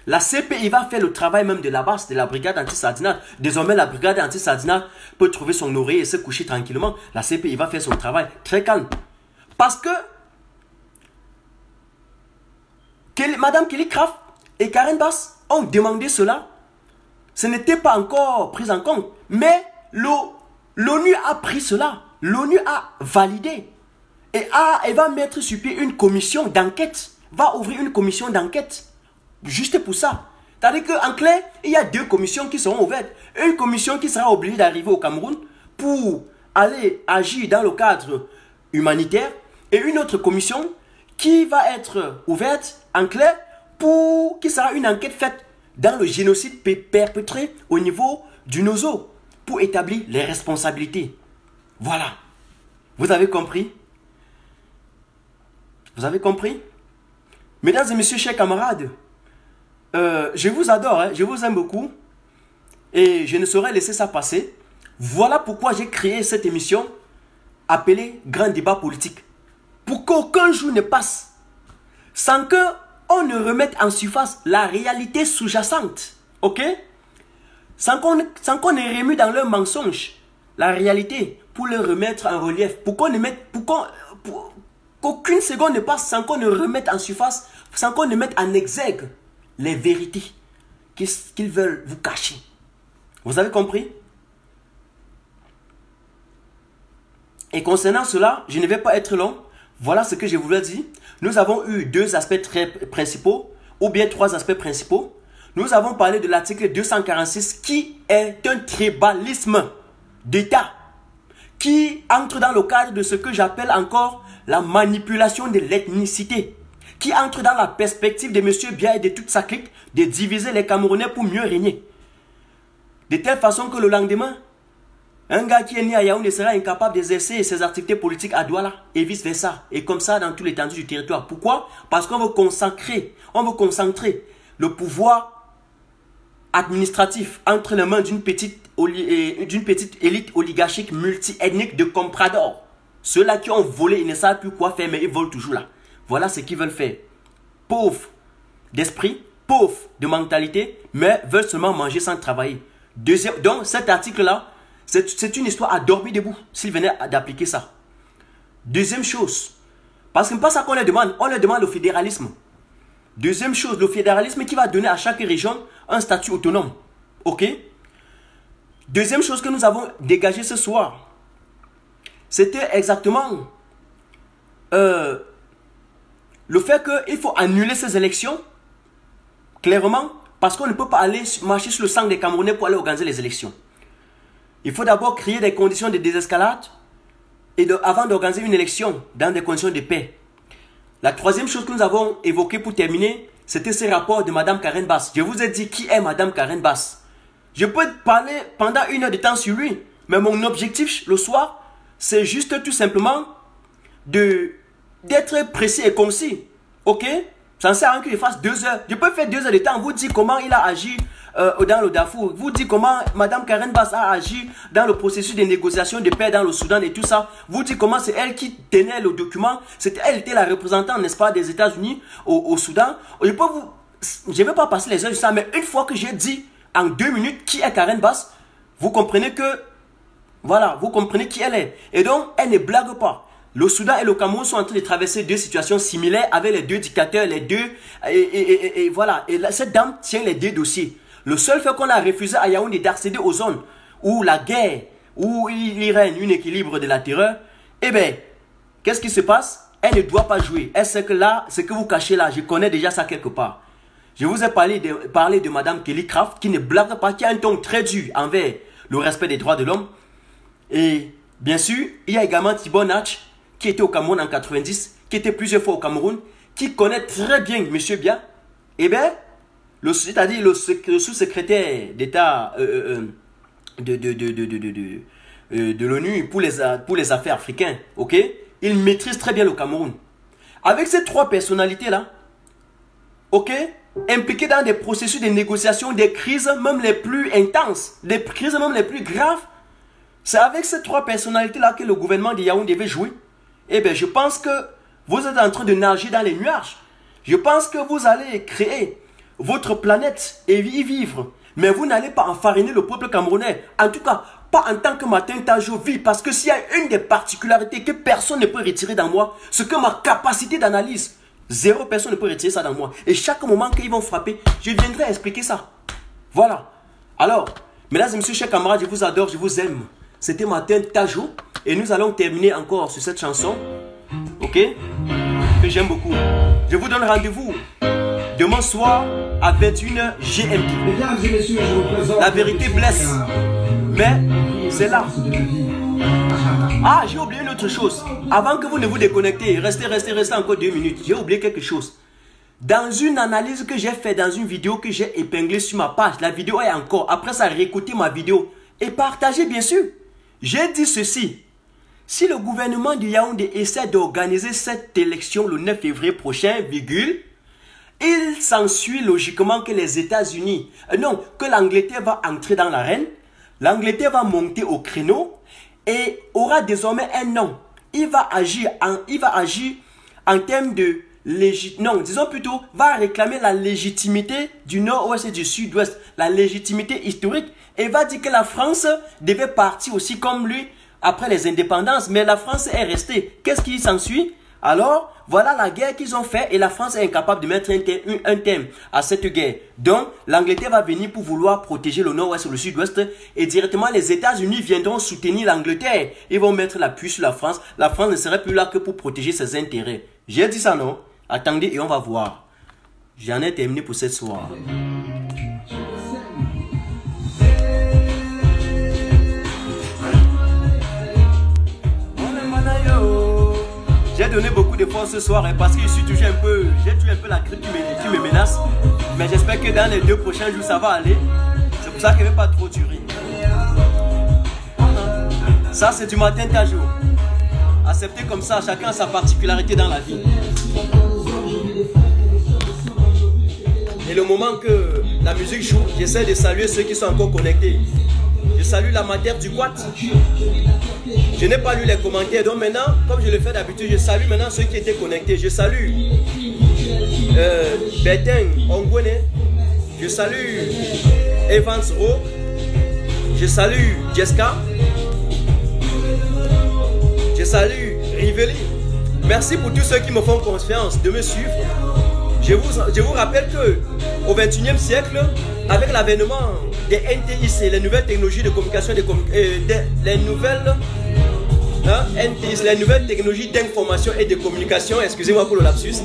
La CPI va faire le travail même de la base, de la brigade anti-sardinat. Désormais, la brigade anti-sardinat peut trouver son oreiller et se coucher tranquillement. La CPI va faire son travail très calme. Parce que Madame Kelly Craft et Karen Bass ont demandé cela. Ce n'était pas encore pris en compte. Mais l'ONU a pris cela. L'ONU a validé. Et elle va mettre sur pied une commission d'enquête. Va ouvrir une commission d'enquête. Juste pour ça. C'est-à-dire qu'en clair, il y a deux commissions qui seront ouvertes. Une commission qui sera obligée d'arriver au Cameroun pour aller agir dans le cadre humanitaire. Et une autre commission qui va être ouverte en clair qui sera une enquête faite dans le génocide perpétré au niveau du Nozo pour établir les responsabilités. Voilà. Vous avez compris? Vous avez compris? Mesdames et messieurs, chers camarades, je vous adore, hein, je vous aime beaucoup et je ne saurais laisser ça passer. Voilà pourquoi j'ai créé cette émission appelée Grand Débat Politique. Pour qu'aucun jour ne passe sans qu'on ne remette en surface la réalité sous-jacente. Ok? Sans qu'on ne remue dans leurs mensonges la réalité pour le remettre en relief. Pour qu'aucune seconde ne passe sans qu'on ne remette en surface, sans qu'on ne mette en exergue les vérités qu'ils veulent vous cacher. Vous avez compris? Et concernant cela, je ne vais pas être long. Voilà ce que je voulais dire. Nous avons eu deux aspects très principaux, ou bien trois aspects principaux. Nous avons parlé de l'article 246 qui est un tribalisme d'État qui entre dans le cadre de ce que j'appelle encore la manipulation de l'ethnicité, qui entre dans la perspective de M. Biya et de toute sa clique de diviser les Camerounais pour mieux régner. De telle façon que le lendemain, un gars qui est né à Yaoundé sera incapable d'exercer ses activités politiques à Douala et vice versa. Et comme ça dans tout l'étendue du territoire. Pourquoi? Parce qu'on veut concentrer le pouvoir administratif entre les mains d'une petite élite oligarchique multi-ethnique de compradors. Ceux-là qui ont volé, ils ne savent plus quoi faire, mais ils volent toujours là. Voilà ce qu'ils veulent faire. Pauvres d'esprit, pauvres de mentalité, mais veulent seulement manger sans travailler. Donc cet article-là, c'est une histoire à dormir debout s'ils venaient d'appliquer ça. Deuxième chose, parce que pas ça qu'on leur demande, on leur demande le fédéralisme. Deuxième chose, le fédéralisme qui va donner à chaque région un statut autonome. Ok? Deuxième chose que nous avons dégagé ce soir, c'était exactement le fait qu'il faut annuler ces élections, clairement, parce qu'on ne peut pas aller marcher sur le sang des Camerounais pour aller organiser les élections. Il faut d'abord créer des conditions de désescalade avant d'organiser une élection dans des conditions de paix. La troisième chose que nous avons évoquée pour terminer, c'était ce rapport de Mme Karen Bass. Je vous ai dit qui est Mme Karen Bass. Je peux parler pendant 1 heure de temps sur lui, mais mon objectif le soir, c'est juste tout simplement d'être précis et concis. Ok? Ça ne sert à rien que je fasse 2 heures. Je peux faire 2 heures de temps, vous dire comment il a agi dans le Darfour, vous dire comment Mme Karen Bass a agi dans le processus de négociation de paix dans le Soudan et tout ça, vous dire comment c'est elle qui tenait le document, elle était la représentante, n'est-ce pas, des États-Unis au Soudan. Je ne vais pas passer les heures sur ça, mais une fois que j'ai dit en 2 minutes qui est Karen Bass, vous comprenez que, voilà, vous comprenez qui elle est. Et donc, elle ne blague pas. Le Soudan et le Cameroun sont en train de traverser 2 situations similaires avec les 2 dictateurs, les deux, et voilà. Et cette dame tient les 2 dossiers. Le seul fait qu'on a refusé à Yaoundé d'accéder aux zones où la guerre, où il règne un équilibre de la terreur, eh bien, qu'est-ce qui se passe? Elle ne doit pas jouer. Elle sait que là, ce que vous cachez là, je connais déjà ça quelque part. Je vous ai parlé de Mme Kelly Craft, qui ne blague pas, qui a un ton très dur envers le respect des droits de l'homme. Et bien sûr, il y a également Thibaut Natch, qui était au Cameroun en 90, qui était plusieurs fois au Cameroun, qui connaît très bien M. Bia. Eh bien, c'est-à-dire le sous-secrétaire d'État de l'ONU pour les affaires africaines, ok? Il maîtrise très bien le Cameroun. Avec ces 3 personnalités-là, ok? Impliquées dans des processus de négociation, des crises même les plus intenses, des crises même les plus graves, c'est avec ces 3 personnalités-là que le gouvernement de Yaoundé devait jouer. Eh bien, je pense que vous êtes en train de nager dans les nuages. Je pense que vous allez créer votre planète et y vivre. Mais vous n'allez pas enfariner le peuple camerounais. En tout cas, pas en tant que Martin Tajo vit. Parce que s'il y a une des particularités que personne ne peut retirer dans moi, c'est que ma capacité d'analyse, 0 personne ne peut retirer ça dans moi. Et chaque moment qu'ils vont frapper, je viendrai expliquer ça. Voilà. Alors, mesdames et messieurs, chers camarades, je vous adore, je vous aime. C'était Martin Tajo. Et nous allons terminer encore sur cette chanson. Ok? Que j'aime beaucoup. Je vous donne rendez-vous demain soir à 21h GMT. Mesdames et messieurs, je vous présente. La vérité blesse. Mais c'est là. Ah, j'ai oublié une autre chose. Avant que vous ne vous déconnectez, restez encore 2 minutes. J'ai oublié quelque chose. Dans une analyse que j'ai faite, dans une vidéo que j'ai épinglée sur ma page, la vidéo est encore. Après ça, réécoutez ma vidéo et partagez bien sûr. J'ai dit ceci. Si le gouvernement du Yaoundé essaie d'organiser cette élection le 9 février prochain, il s'ensuit logiquement que les États-Unis, que l'Angleterre va entrer dans l'arène, l'Angleterre va monter au créneau et aura désormais un nom. Il va agir en termes de disons plutôt, va réclamer la légitimité du nord-ouest et du sud-ouest, la légitimité historique, et va dire que la France devait partir aussi comme lui après les indépendances, mais la France est restée. Qu'est-ce qui s'ensuit? Alors, voilà la guerre qu'ils ont fait et la France est incapable de mettre un terme à cette guerre. Donc, l'Angleterre va venir pour vouloir protéger le nord-ouest et le sud-ouest et directement les États-Unis viendront soutenir l'Angleterre. Ils vont mettre l'appui sur la France. La France ne serait plus là que pour protéger ses intérêts. J'ai dit ça, non? Attendez et on va voir. J'en ai terminé pour cette soirée. J'ai donné beaucoup d'efforts ce soir parce que je suis toujours un peu, j'ai toujours un peu la grippe qui me menace. Mais j'espère que dans les 2 prochains jours ça va aller. C'est pour ça qu'il ne va pas trop durer. Ça c'est du matin à jour. Acceptez comme ça, chacun a sa particularité dans la vie. Et le moment que la musique joue, j'essaie de saluer ceux qui sont encore connectés. Je salue la matière du Quat. Je n'ai pas lu les commentaires, donc maintenant, comme je le fais d'habitude, je salue maintenant ceux qui étaient connectés. Je salue Bertin Ongwene. Je salue Evans Ro. Je salue Jessica. Je salue Riveli. Merci pour tous ceux qui me font confiance de me suivre. Je vous rappelle que au XXIe siècle, avec l'avènement des NTIC, les nouvelles technologies de communication, les nouvelles technologies d'information et de communication, excusez-moi pour le lapsus,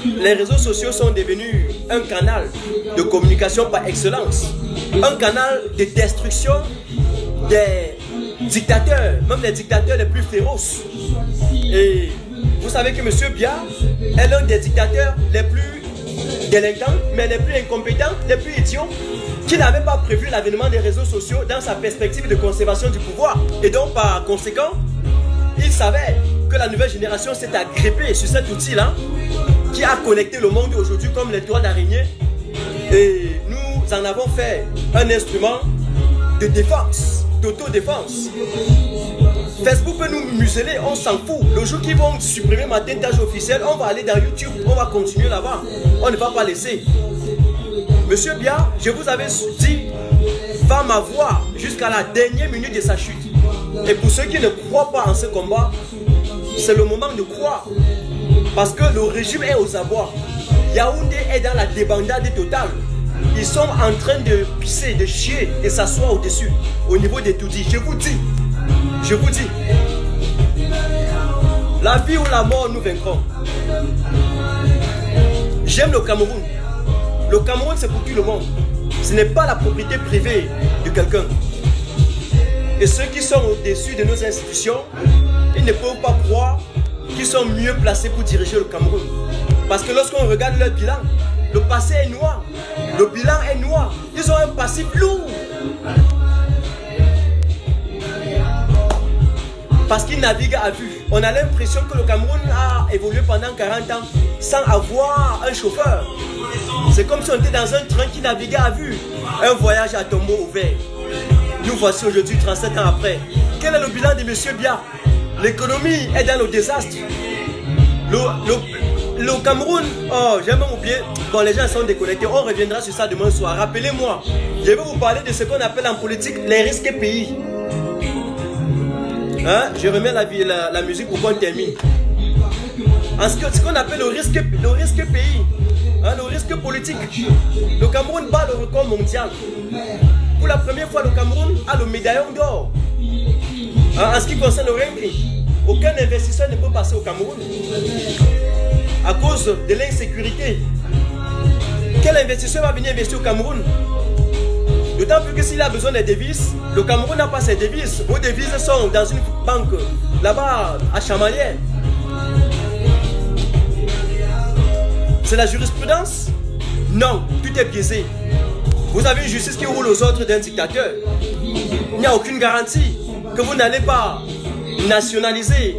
les réseaux sociaux sont devenus un canal de communication par excellence, un canal de destruction des dictateurs, même les dictateurs les plus féroces. Et vous savez que M. Biya est l'un des dictateurs les plus délinquants, mais les plus incompétents, les plus idiots, qui n'avait pas prévu l'avènement des réseaux sociaux dans sa perspective de conservation du pouvoir. Et donc, par conséquent, il savait que la nouvelle génération s'est agrippée sur cet outil-là, qui a connecté le monde aujourd'hui comme les toits d'araignée. Et nous en avons fait un instrument de défense, d'autodéfense. Facebook peut nous museler, on s'en fout. Le jour qu'ils vont supprimer ma tentage officielle, on va aller dans YouTube, on va continuer là-bas. On ne va pas laisser. Monsieur Biya, je vous avais dit, va m'avoir jusqu'à la dernière minute de sa chute. Et pour ceux qui ne croient pas en ce combat, c'est le moment de croire. Parce que le régime est aux abois. Yaoundé est dans la débandade totale. Ils sont en train de pisser, de chier et s'asseoir au-dessus, au niveau des tout-dits. Je vous dis, la vie ou la mort nous vaincrons. J'aime le Cameroun. Le Cameroun, c'est pour tout le monde. Ce n'est pas la propriété privée de quelqu'un. Et ceux qui sont au-dessus de nos institutions, ils ne peuvent pas croire qu'ils sont mieux placés pour diriger le Cameroun. Parce que lorsqu'on regarde leur bilan, le passé est noir. Le bilan est noir. Ils ont un passif lourd. Parce qu'ils naviguent à vue. On a l'impression que le Cameroun a évolué pendant 40 ans sans avoir un chauffeur. C'est comme si on était dans un train qui naviguait à vue. Un voyage à tombeau ouvert. Nous voici aujourd'hui 37 ans après. Quel est le bilan de M. Biya? L'économie est dans le désastre. Le Cameroun, oh j'ai même oublié. Bon, les gens sont déconnectés. On reviendra sur ça demain soir. Rappelez-moi, je vais vous parler de ce qu'on appelle en politique les risques pays. Hein? Je remets la musique pour qu'on termine. En ce qu'on appelle le risque pays, hein, le risque politique. Le Cameroun bat le record mondial. Pour la première fois, le Cameroun a le médaillon d'or. Hein, en ce qui concerne le ranking, aucun investisseur ne peut passer au Cameroun à cause de l'insécurité. Quel investisseur va venir investir au Cameroun? D'autant plus que s'il a besoin des devises, le Cameroun n'a pas ses devises. Vos devises sont dans une banque là-bas à Chamalières. C'est la jurisprudence? Non, tout est biaisé. Vous avez une justice qui roule aux ordres d'un dictateur. Il n'y a aucune garantie que vous n'allez pas nationaliser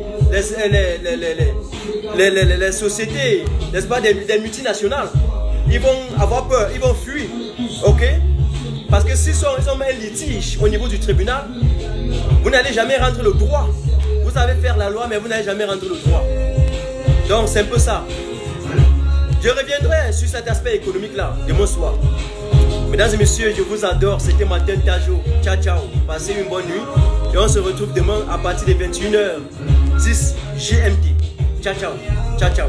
les sociétés, n'est-ce pas, des multinationales. Ils vont avoir peur, ils vont fuir. Ok? Parce que s'ils ont mis un litige au niveau du tribunal, vous n'allez jamais rendre le droit. Vous savez faire la loi, mais vous n'allez jamais rendre le droit. Donc c'est un peu ça. Je reviendrai sur cet aspect économique-là demain soir. Mesdames et messieurs, je vous adore. C'était Martin Tajo. Ciao, ciao. Passez une bonne nuit. Et on se retrouve demain à partir de 21h10 GMT. Ciao, ciao. Ciao, ciao.